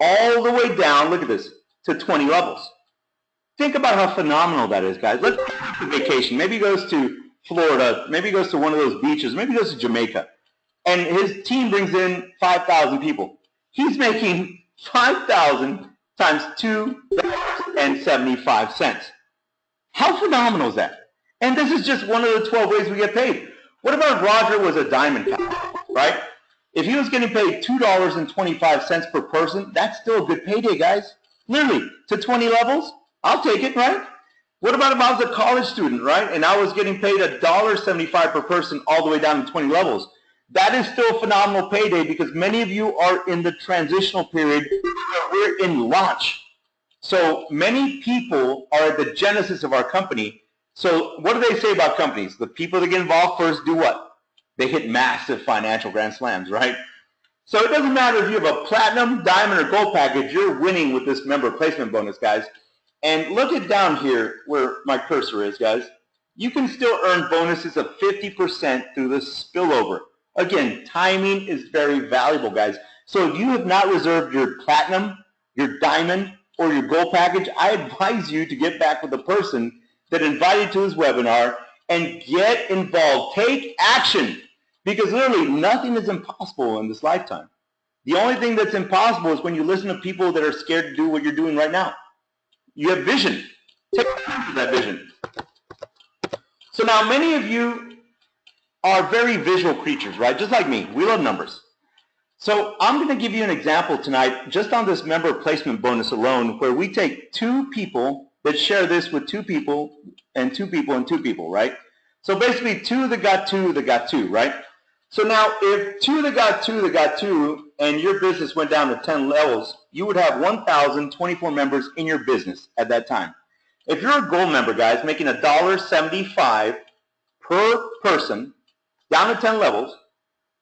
all the way down, look at this, to 20 levels. Think about how phenomenal that is, guys. Let's go on vacation. Maybe he goes to Florida, maybe he goes to one of those beaches, maybe he goes to Jamaica, and his team brings in 5,000 people. He's making 5,000 times $2.75. How phenomenal is that? And this is just one of the 12 ways we get paid. What about if Roger was a diamond pack, right? If he was getting paid $2.25 per person, that's still a good payday, guys. Literally, to 20 levels, I'll take it, right? What about if I was a college student, right? And I was getting paid $1.75 per person all the way down to 20 levels. That is still a phenomenal payday because many of you are in the transitional period where we're in launch. So many people are at the genesis of our company. So what do they say about companies? The people that get involved first do what? They hit massive financial grand slams, right? So it doesn't matter if you have a platinum, diamond, or gold package, you're winning with this member placement bonus, guys. And look at down here where my cursor is, guys. You can still earn bonuses of 50% through the spillover. Again, timing is very valuable, guys. So if you have not reserved your platinum, your diamond, or your gold package, I advise you to get back with the person that invited you to this webinar, and get involved. Take action, because literally nothing is impossible in this lifetime. The only thing that's impossible is when you listen to people that are scared to do what you're doing right now. You have vision. Take advantage of that vision. So now many of you are very visual creatures, right? Just like me. We love numbers. So I'm going to give you an example tonight just on this member placement bonus alone, where we take 2 people that share this with 2 people and 2 people and 2 people, right? So basically 2 that got 2 that got 2, right? So now if 2 that got 2 that got 2 and your business went down to 10 levels, you would have 1,024 members in your business at that time. If you're a gold member, guys, making $1.75 per person down to 10 levels,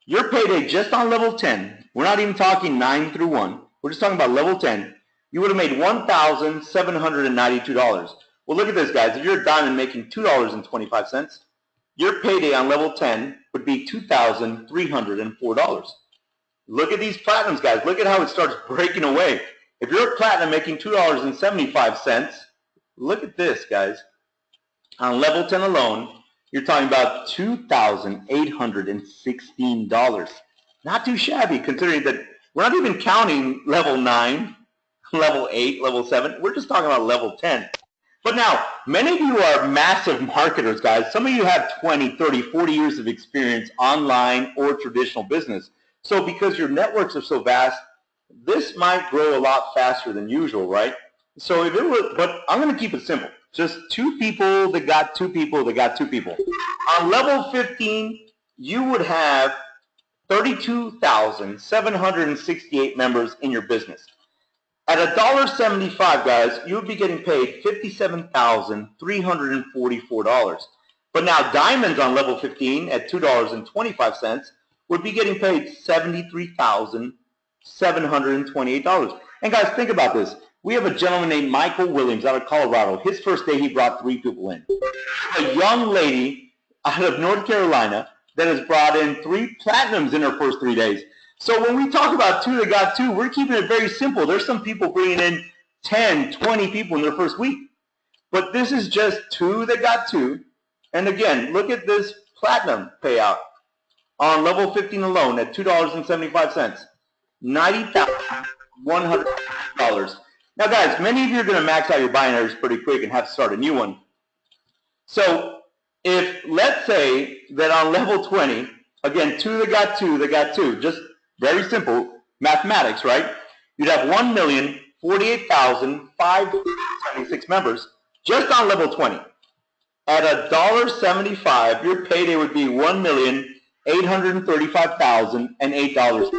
your payday just on level 10, we're not even talking 9 through 1, we're just talking about level 10, you would have made $1,792. Well, look at this, guys. If you're a diamond making $2.25, your payday on level 10 would be $2,304. Look at these platinums, guys. Look at how it starts breaking away. If you're a platinum making $2.75, look at this, guys. On level 10 alone, you're talking about $2,816. Not too shabby, considering that we're not even counting level 9, level 8, level 7. We're just talking about level 10. But now, many of you are massive marketers, guys. Some of you have 20, 30, 40 years of experience online or traditional business. So because your networks are so vast, this might grow a lot faster than usual, right? So if it was, but I'm going to keep it simple. Just 2 people that got 2 people that got 2 people. On level 15, you would have 32,768 members in your business. At $1.75, guys, you would be getting paid $57,344. But now diamonds on level 15 at $2.25 would be getting paid $73,728. And guys, think about this. We have a gentleman named Michael Williams out of Colorado. His first day, he brought 3 people in. A young lady out of North Carolina that has brought in 3 platinums in her first 3 days. So when we talk about 2 that got 2, we're keeping it very simple. There's some people bringing in 10, 20 people in their first week. But this is just 2 that got 2. And again, look at this platinum payout on level 15 alone at $2.75. $90,100. Now, guys, many of you are going to max out your binaries pretty quick and have to start a new one. So if, let's say that on level 20, again, 2 that got 2 that got 2, just very simple mathematics, right? You'd have 1,048,576 members just on level 20. At $1.75, your payday would be $1,835,008. Guys,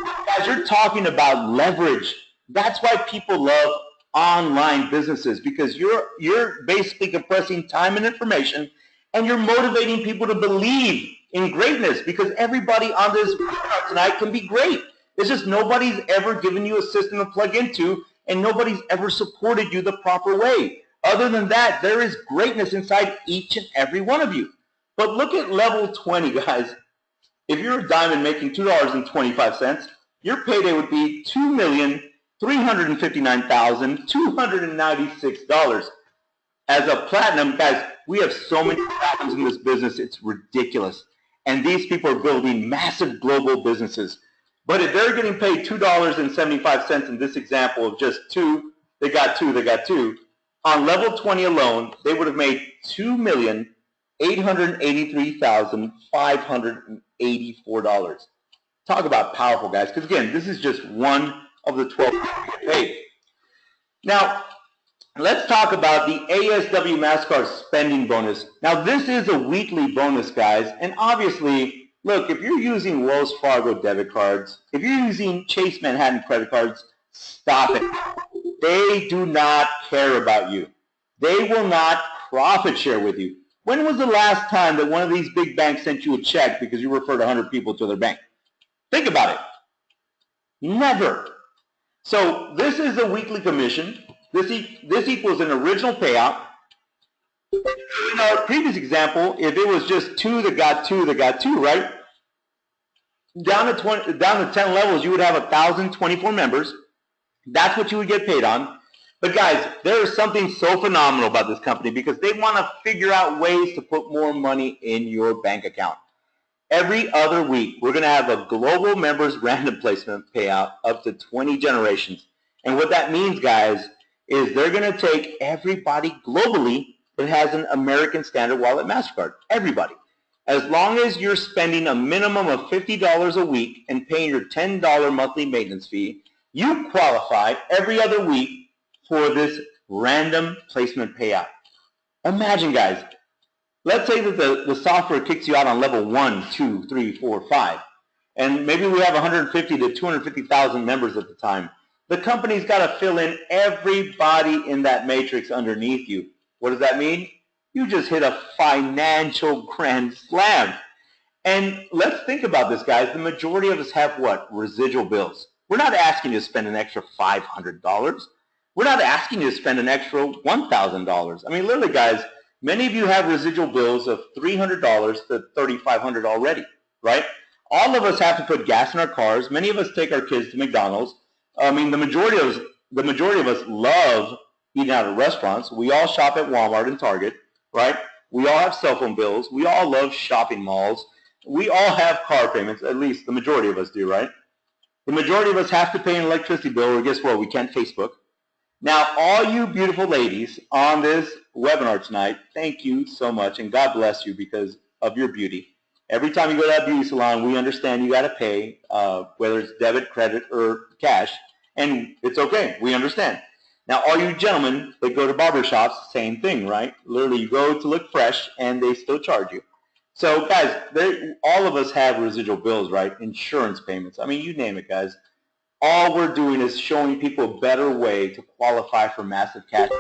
you're talking about leverage. That's why people love online businesses, because you're basically compressing time and information, and you're motivating people to believe in greatness, because everybody on this webinar tonight can be great. It's just nobody's ever given you a system to plug into, and nobody's ever supported you the proper way. Other than that, there is greatness inside each and every one of you. But look at level 20, guys. If you're a diamond making $2.25, your payday would be $2,359,296. As a platinum, guys, we have so many platinums in this business, it's ridiculous. And these people are building massive global businesses. But if they're getting paid $2.75 in this example of just 2, they got 2, they got 2, on level 20 alone, they would have made $2,883,584. Talk about powerful, guys, because again, this is just one of the 12 people get paid. Now, let's talk about the ASW Mastercard spending bonus. Now, this is a weekly bonus, guys, and obviously, look, if you're using Wells Fargo debit cards, if you're using Chase Manhattan credit cards, stop it. They do not care about you. They will not profit share with you. When was the last time that one of these big banks sent you a check because you referred 100 people to their bank? Think about it. Never. So this is a weekly commission. This equals an original payout. In our previous example, if it was just 2 that got 2 that got 2, right? Down to 10 levels, you would have 1,024 members. That's what you would get paid on. But guys, there is something so phenomenal about this company because they want to figure out ways to put more money in your bank account. Every other week, we're going to have a global members random placement payout up to 20 generations. And what that means, guys, is they're going to take everybody globally that has an American Standard Wallet Mastercard. Everybody. As long as you're spending a minimum of $50 a week and paying your $10 monthly maintenance fee, you qualify every other week for this random placement payout. Imagine, guys, let's say that the software kicks you out on level 1, 2, 3, 4, 5, and maybe we have 150 to 250,000 members at the time. The company's got to fill in everybody in that matrix underneath you. What does that mean? You just hit a financial grand slam. And let's think about this, guys. The majority of us have what? Residual bills. We're not asking you to spend an extra $500. We're not asking you to spend an extra $1,000. I mean, literally, guys, many of you have residual bills of $300 to $3,500 already, right? All of us have to put gas in our cars. Many of us take our kids to McDonald's. I mean, the majority of us love eating out at restaurants. We all shop at Walmart and Target, right? We all have cell phone bills. We all love shopping malls. We all have car payments, at least the majority of us do, right? The majority of us have to pay an electricity bill, or guess what? We can't Facebook. Now, all you beautiful ladies on this webinar tonight, thank you so much, and God bless you because of your beauty. Every time you go to that beauty salon, we understand you got to pay, whether it's debit, credit, or cash, and it's okay. We understand. Now, all you gentlemen that go to barber shops, same thing, right? Literally, you go to look fresh, and they still charge you. So, guys, all of us have residual bills, right? Insurance payments. I mean, you name it, guys. All we're doing is showing people a better way to qualify for massive cash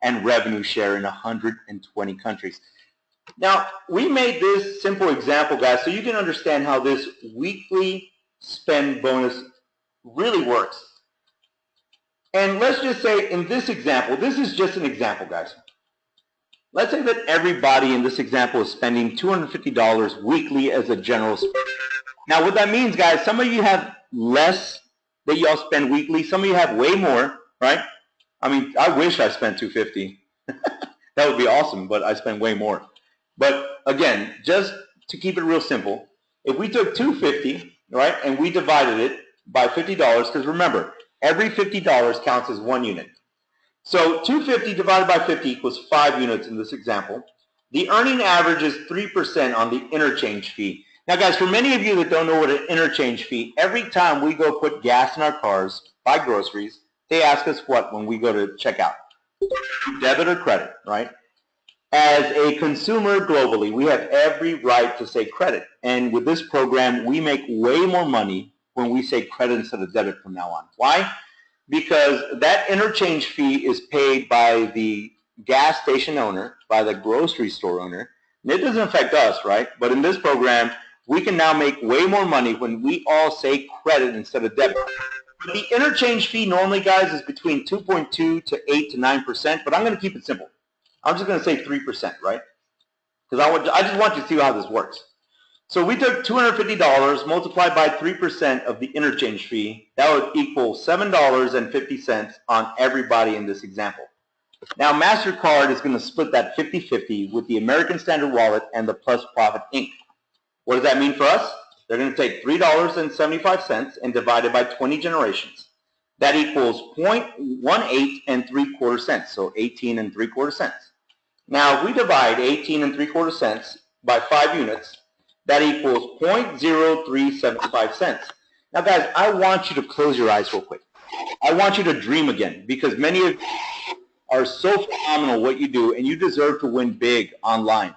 and revenue share in 120 countries. Now, we made this simple example, guys, so you can understand how this weekly spend bonus really works. And let's just say in this example, this is just an example, guys. Let's say that everybody in this example is spending $250 weekly as a general spend. Now, what that means, guys, some of you have less that y'all spend weekly. Some of you have way more, right? I mean, I wish I spent $250. That would be awesome, but I spend way more. But again, just to keep it real simple, if we took $250, right, and we divided it by $50, because remember, every $50 counts as 1 unit. So $250 divided by 50 equals 5 units in this example. The earning average is 3% on the interchange fee. Now, guys, for many of you that don't know what an interchange fee, every time we go put gas in our cars, buy groceries, they ask us what when we go to checkout? Debit or credit, right? As a consumer globally, we have every right to say credit. And with this program, we make way more money when we say credit instead of debit from now on. Why? Because that interchange fee is paid by the gas station owner, by the grocery store owner. And it doesn't affect us, right? But in this program, we can now make way more money when we all say credit instead of debit. But the interchange fee normally, guys, is between 2.2 to 8 to 9%, but I'm going to keep it simple. I'm just going to say 3%, right? Because I just want you to see how this works. So we took $250 multiplied by 3% of the interchange fee. That would equal $7.50 on everybody in this example. Now, Mastercard is going to split that 50-50 with the American Standard Wallet and the Plus Profit Inc. What does that mean for us? They're going to take $3.75 and divide it by 20 generations. That equals 0.18 cents, so 18 3/4 cents. Now, if we divide 18 3/4 cents by 5 units, that equals 0.0375 cents. Now, guys, I want you to close your eyes real quick. I want you to dream again, because many of you are so phenomenal what you do, and you deserve to win big online.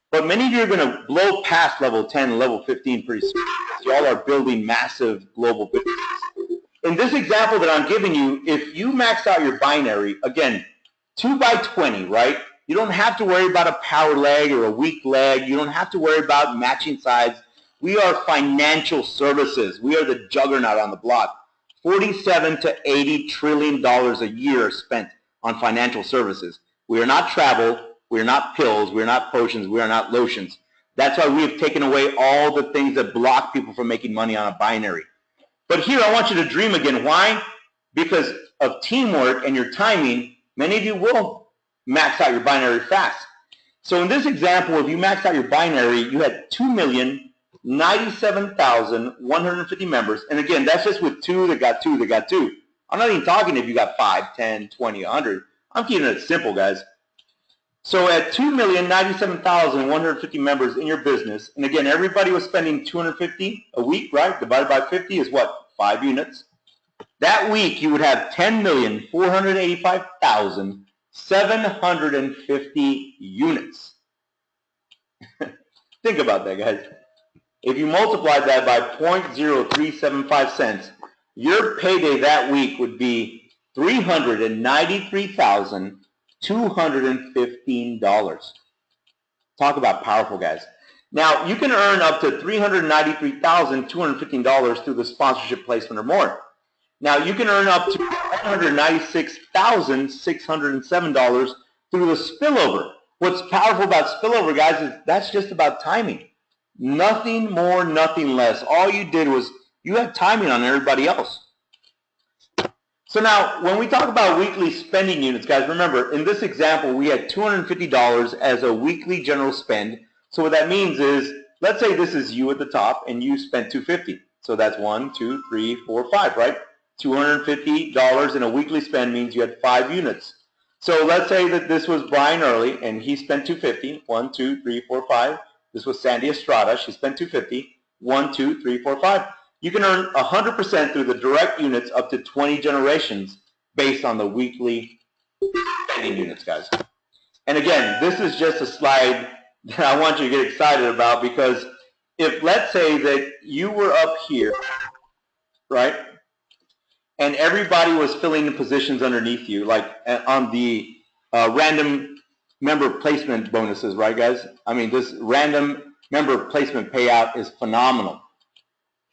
But many of you are going to blow past level 10 and level 15 pretty soon. Y'all are building massive global businesses. In this example that I'm giving you, if you max out your binary, again, 2 by 20, right? You don't have to worry about a power leg or a weak leg. You don't have to worry about matching sides. We are financial services. We are the juggernaut on the block. $47 to $80 trillion a year spent on financial services. We are not travel. We are not pills. We are not potions. We are not lotions. That's why we have taken away all the things that block people from making money on a binary. But here, I want you to dream again. Why? because of teamwork and your timing, many of you will max out your binary fast. So in this example, if you maxed out your binary, you had 2,097,150 members. And again, that's just with two that got two that got two. I'm not even talking if you got 5, 10, 20, 100. I'm keeping it simple, guys. So at 2,097,150 members in your business, and again, everybody was spending $250 a week, right? Divided by 50 is what? 5 units. That week, you would have 10,485,750 units. Think about that, guys. If you multiply that by 0.0375 cents, your payday that week would be $393,215. Talk about powerful, guys. Now, you can earn up to $393,215 through the sponsorship placement or more. Now, you can earn up to $196,607 through the spillover. What's powerful about spillover, guys, is that's just about timing. Nothing more, nothing less. All you did was you had timing on everybody else. So now, when we talk about weekly spending units, guys, remember, in this example, we had $250 as a weekly general spend. So what that means is, let's say this is you at the top, and you spent $250. So that's 1, 2, 3, 4, 5, right? $250 in a weekly spend means you had 5 units. So let's say that this was Brian Early, and he spent $250. 1, 2, 3, 4, 5. This was Sandy Estrada. She spent $250. 1, 2, 3, 4, 5. You can earn 100% through the direct units up to 20 generations based on the weekly spending units, guys. And again, this is just a slide that I want you to get excited about, because if, let's say that you were up here, right, and everybody was filling the positions underneath you, like on the random member placement bonuses, right, guys? I mean, this random member placement payout is phenomenal.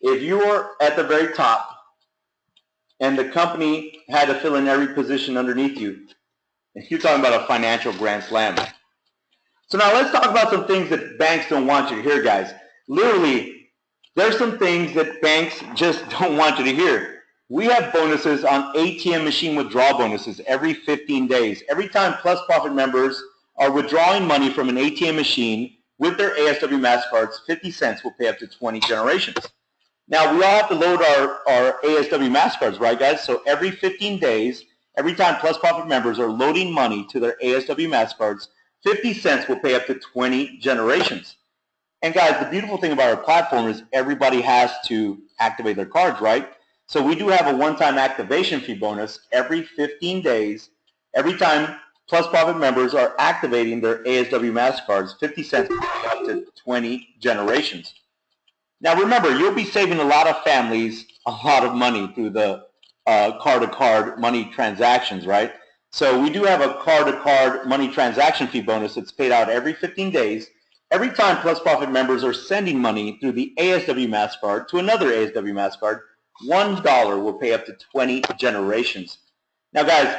If you were at the very top and the company had to fill in every position underneath you, you're talking about a financial grand slam. So now let's talk about some things that banks don't want you to hear, guys. Literally, there's some things that banks just don't want you to hear. We have bonuses on ATM machine withdrawal bonuses every 15 days. Every time Plus Profit members are withdrawing money from an ATM machine with their ASW Mastercards, 50 cents will pay up to 20 generations. Now, we all have to load our ASW Mastercards, right, guys? So every 15 days, every time Plus Profit members are loading money to their ASW Mastercards, 50 cents will pay up to 20 generations. And guys, the beautiful thing about our platform is everybody has to activate their cards, right? So we do have a one-time activation fee bonus every 15 days. Every time Plus Profit members are activating their ASW Mastercards, 50 cents will pay up to 20 generations. Now remember, you'll be saving a lot of families a lot of money through the card-to-card money transactions, right? So we do have a card-to-card money transaction fee bonus that's paid out every 15 days. Every time Plus Profit members are sending money through the ASW Mastercard to another ASW Mastercard, $1 will pay up to 20 generations. Now guys,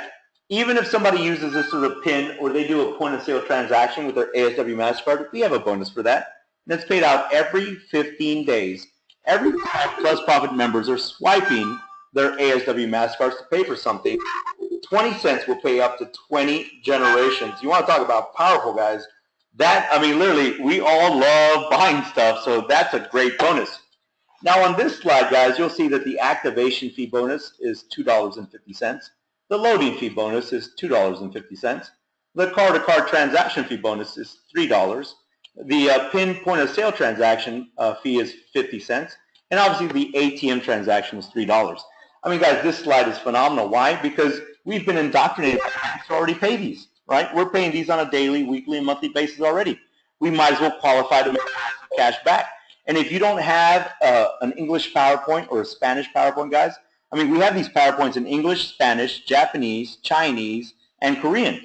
even if somebody uses this as a PIN or they do a point-of-sale transaction with their ASW Mastercard, we have a bonus for that. And it's paid out every 15 days. Every time Plus Profit members are swiping their ASW Mastercards to pay for something, 20 cents will pay up to 20 generations. You want to talk about powerful, guys. That, I mean, literally, we all love buying stuff, so that's a great bonus. Now on this slide, guys, you'll see that the activation fee bonus is $2.50. The loading fee bonus is $2.50. The card-to-card transaction fee bonus is $3. The PIN point-of-sale transaction fee is 50 cents. And obviously the ATM transaction is $3. I mean, guys, this slide is phenomenal. Why? Because we've been indoctrinated to already pay these, right? We're paying these on a daily, weekly, and monthly basis already. We might as well qualify to make cash back. And if you don't have an English PowerPoint or a Spanish PowerPoint, guys, I mean, we have these PowerPoints in English, Spanish, Japanese, Chinese, and Korean.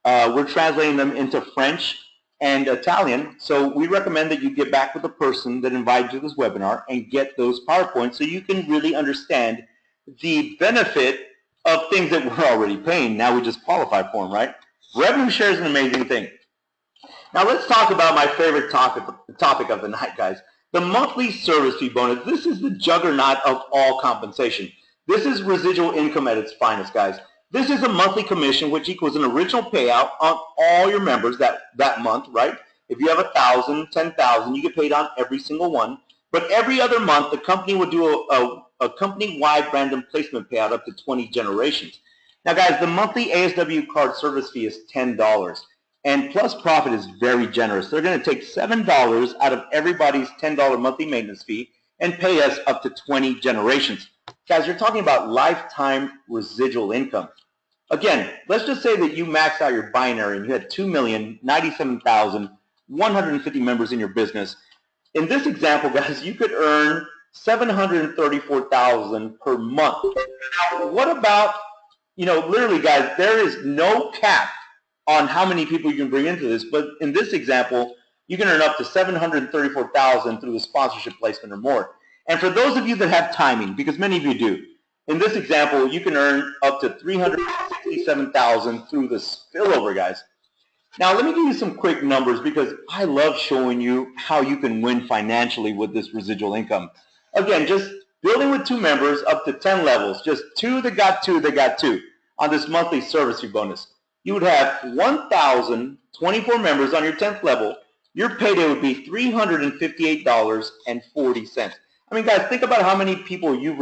We're translating them into French and Italian, so we recommend that you get back with the person that invited you to this webinar and get those PowerPoints so you can really understand the benefit of things that we're already paying. Now we just qualify for them, right? Revenue share is an amazing thing. Now let's talk about my favorite topic of the night, guys. The monthly service fee bonus. This is the juggernaut of all compensation. This is residual income at its finest, guys. This is a monthly commission, which equals an original payout on all your members that month, right? If you have 1,000, 10,000, you get paid on every single one. But every other month, the company will do a company-wide random placement payout up to 20 generations. Now, guys, the monthly ASW card service fee is $10, and Plus Profit is very generous. They're going to take $7 out of everybody's $10 monthly maintenance fee and pay us up to 20 generations. Guys, you're talking about lifetime residual income. Again, let's just say that you maxed out your binary and you had 2,097,150 members in your business. In this example, guys, you could earn $734,000 per month. Now, what about, literally, guys, there is no cap on how many people you can bring into this, but in this example, you can earn up to $734,000 through a sponsorship placement or more. And for those of you that have timing, because many of you do, in this example, you can earn up to $367,000 through the spillover, guys. Now, let me give you some quick numbers because I love showing you how you can win financially with this residual income. Again, just building with 2 members up to 10 levels, just 2 that got 2 that got 2 on this monthly service fee bonus. You would have 1,024 members on your 10th level. Your payday would be $358.40. I mean, guys, think about how many people you've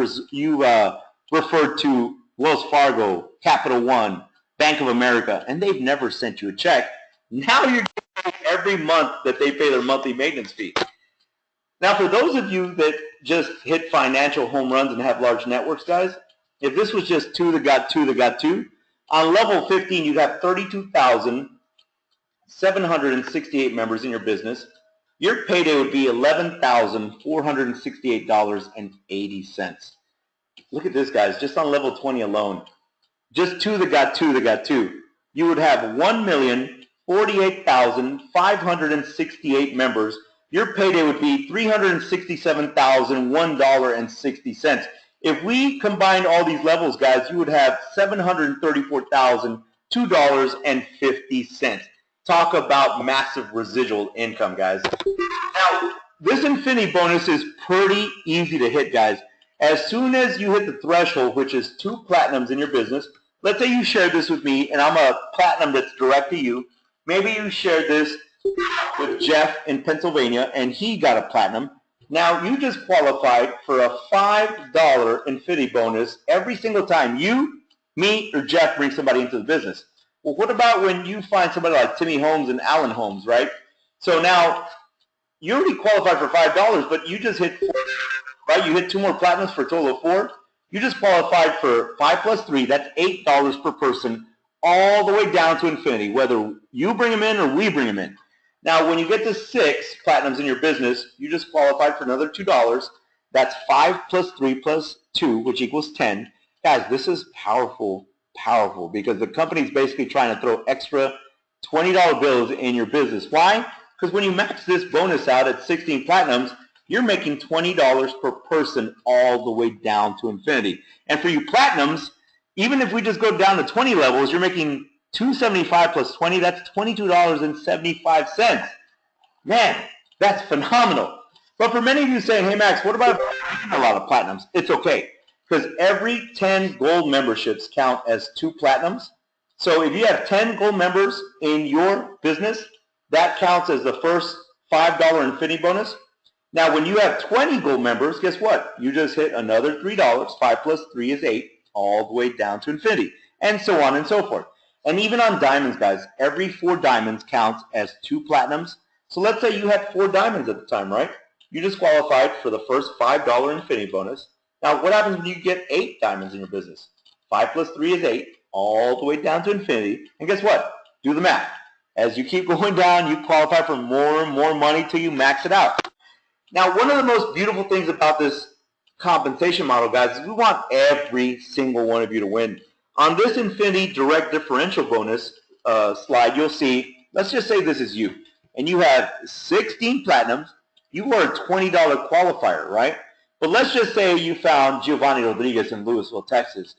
referred to Wells Fargo, Capital One, Bank of America, and they've never sent you a check. Now you're getting paid every month that they pay their monthly maintenance fee. Now, for those of you that just hit financial home runs and have large networks, guys, if this was just 2 that got 2 that got 2, on level 15, you'd have 32,768 members in your business. Your payday would be $11,468.80. Look at this, guys, just on level 20 alone. Just 2 that got 2 that got 2. You would have 1,048,568 members. Your payday would be $367,001.60. If we combined all these levels, guys, you would have $734,002.50. Talk about massive residual income, guys. Now, this infinity bonus is pretty easy to hit, guys. As soon as you hit the threshold, which is 2 platinums in your business, let's say you shared this with me, and I'm a platinum that's direct to you. Maybe you shared this with Jeff in Pennsylvania, and he got a platinum. Now, you just qualified for a $5 infinity bonus every single time you, me, or Jeff bring somebody into the business. Well, what about when you find somebody like Timmy Holmes and Alan Holmes, right? So now, you already qualified for $5, but you just hit 4, right? You hit 2 more platinums for a total of 4. You just qualified for 5 plus 3. That's $8 per person, all the way down to infinity, whether you bring them in or we bring them in. Now, when you get to 6 platinums in your business, you just qualified for another $2. That's 5 plus 3 plus 2, which equals 10. Guys, this is powerful, powerful, because the company's basically trying to throw extra $20 bills in your business. Why? Because when you max this bonus out at 16 platinums, you're making $20 per person all the way down to infinity. And for you platinums, even if we just go down to 20 levels, you're making $275 plus 20, that's $22.75. Man, that's phenomenal. But for many of you saying, hey, Max, what about a lot of platinums? It's okay, because every 10 gold memberships count as 2 platinums. So if you have 10 gold members in your business, that counts as the first $5 infinity bonus. Now, when you have 20 gold members, guess what? You just hit another $3. 5 plus 3 is 8, all the way down to infinity, and so on and so forth. And even on diamonds, guys, every 4 diamonds counts as 2 platinums. So let's say you had 4 diamonds at the time, right? You just qualified for the first $5 infinity bonus. Now, what happens when you get 8 diamonds in your business? 5 plus 3 is 8, all the way down to infinity. And guess what? Do the math. As you keep going down, you qualify for more and more money till you max it out. Now, one of the most beautiful things about this compensation model, guys, is we want every single one of you to win. On this infinity direct differential bonus slide, you'll see, let's just say this is you, and you have 16 platinums. You are a $20 qualifier, right? But let's just say you found Giovanni Rodriguez in Louisville, Texas,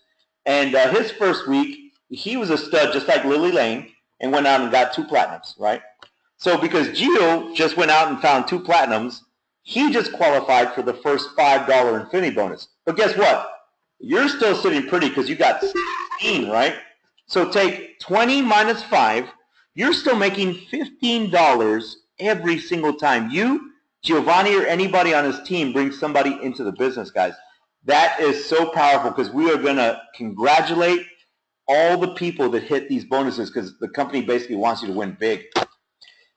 and his first week, he was a stud just like Lily Lane and went out and got 2 platinums, right? So because Gio just went out and found 2 platinums, he just qualified for the first $5 infinity bonus. But guess what? You're still sitting pretty because you got 16, right? So take 20 minus 5. You're still making $15 every single time you, Giovanni, or anybody on his team brings somebody into the business, guys. That is so powerful because we are going to congratulate all the people that hit these bonuses because the company basically wants you to win big.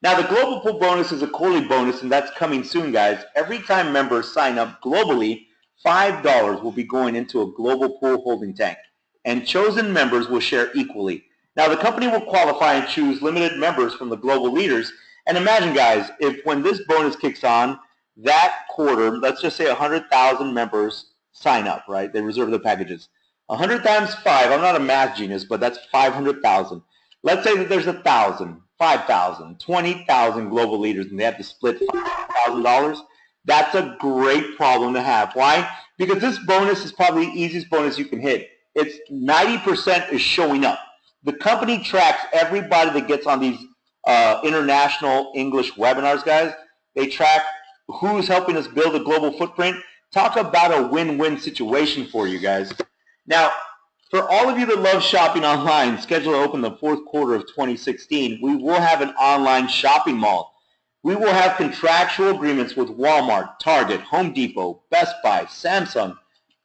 Now, the Global Pool bonus is a quarterly bonus, and that's coming soon, guys. Every time members sign up globally, $5 will be going into a Global Pool holding tank, and chosen members will share equally. Now, the company will qualify and choose limited members from the global leaders. And imagine, guys, if when this bonus kicks on, that quarter, let's just say 100,000 members sign up, right? They reserve the packages. 100 times 5, I'm not a math genius, but that's 500,000. Let's say that there's 1,000, 5,000, 20,000 global leaders, and they have to split $5,000. That's a great problem to have. Why? Because this bonus is probably the easiest bonus you can hit. It's 90% is showing up. The company tracks everybody that gets on these international English webinars, guys. They track who's helping us build a global footprint. Talk about a win-win situation for you guys. Now, for all of you that love shopping online, scheduled to open the fourth quarter of 2016, we will have an online shopping mall. We will have contractual agreements with Walmart, Target, Home Depot, Best Buy, Samsung,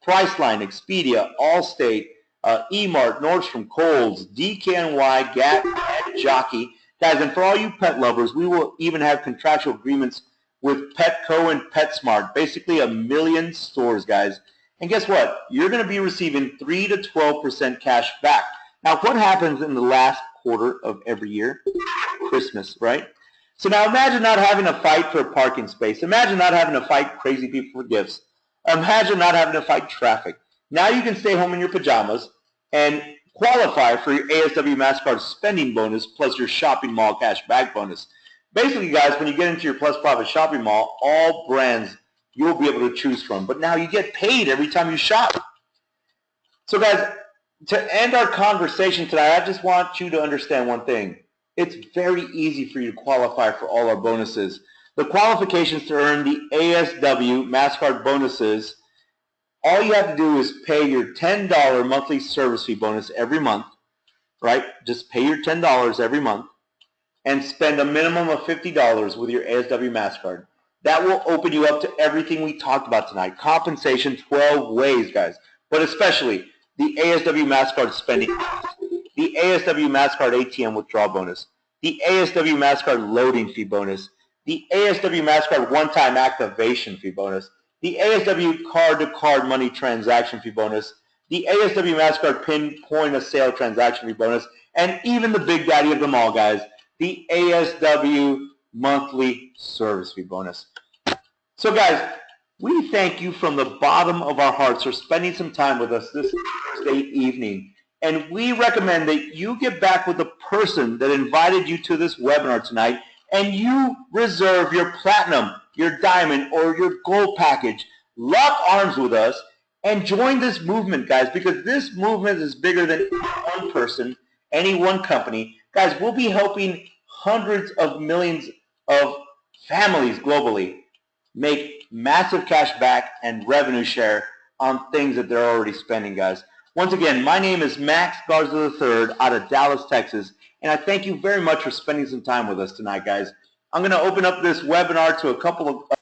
Priceline, Expedia, Allstate, eMart, Nordstrom, Kohl's, DKNY, Gap, and Jockey. Guys, and for all you pet lovers, we will even have contractual agreements with Petco and PetSmart, basically 1 million stores, guys. And guess what? You're going to be receiving 3 to 12% cash back. Now, what happens in the last quarter of every year? Christmas, right? So now imagine not having to fight for a parking space. Imagine not having to fight crazy people for gifts. Imagine not having to fight traffic. Now you can stay home in your pajamas and qualify for your ASW Mastercard spending bonus plus your shopping mall cash back bonus. Basically, guys, when you get into your Plus Profit shopping mall, all brands you'll be able to choose from. But now you get paid every time you shop. So, guys, to end our conversation tonight, I just want you to understand one thing. It's very easy for you to qualify for all our bonuses. The qualifications to earn the ASW Mastercard bonuses, all you have to do is pay your $10 monthly service fee bonus every month, right? Just pay your $10 every month and spend a minimum of $50 with your ASW Mastercard. That will open you up to everything we talked about tonight. Compensation 12 ways, guys, but especially the ASW Mastercard spending bonus, the ASW Mastercard ATM withdrawal bonus, the ASW Mastercard loading fee bonus, the ASW Mastercard one-time activation fee bonus, the ASW card-to-card money transaction fee bonus, the ASW Mastercard PIN point-of-sale transaction fee bonus, and even the big daddy of them all, guys, the ASW monthly service fee bonus. So, guys, we thank you from the bottom of our hearts for spending some time with us this Thursday evening. And we recommend that you get back with the person that invited you to this webinar tonight and you reserve your platinum, your diamond, or your gold package. Lock arms with us and join this movement, guys, because this movement is bigger than one person, any one company. Guys, we'll be helping hundreds of millions of families globally make massive cash back and revenue share on things that they're already spending, guys. Once again, my name is Max Garza III out of Dallas, Texas, and I thank you very much for spending some time with us tonight, guys. I'm going to open up this webinar to a couple of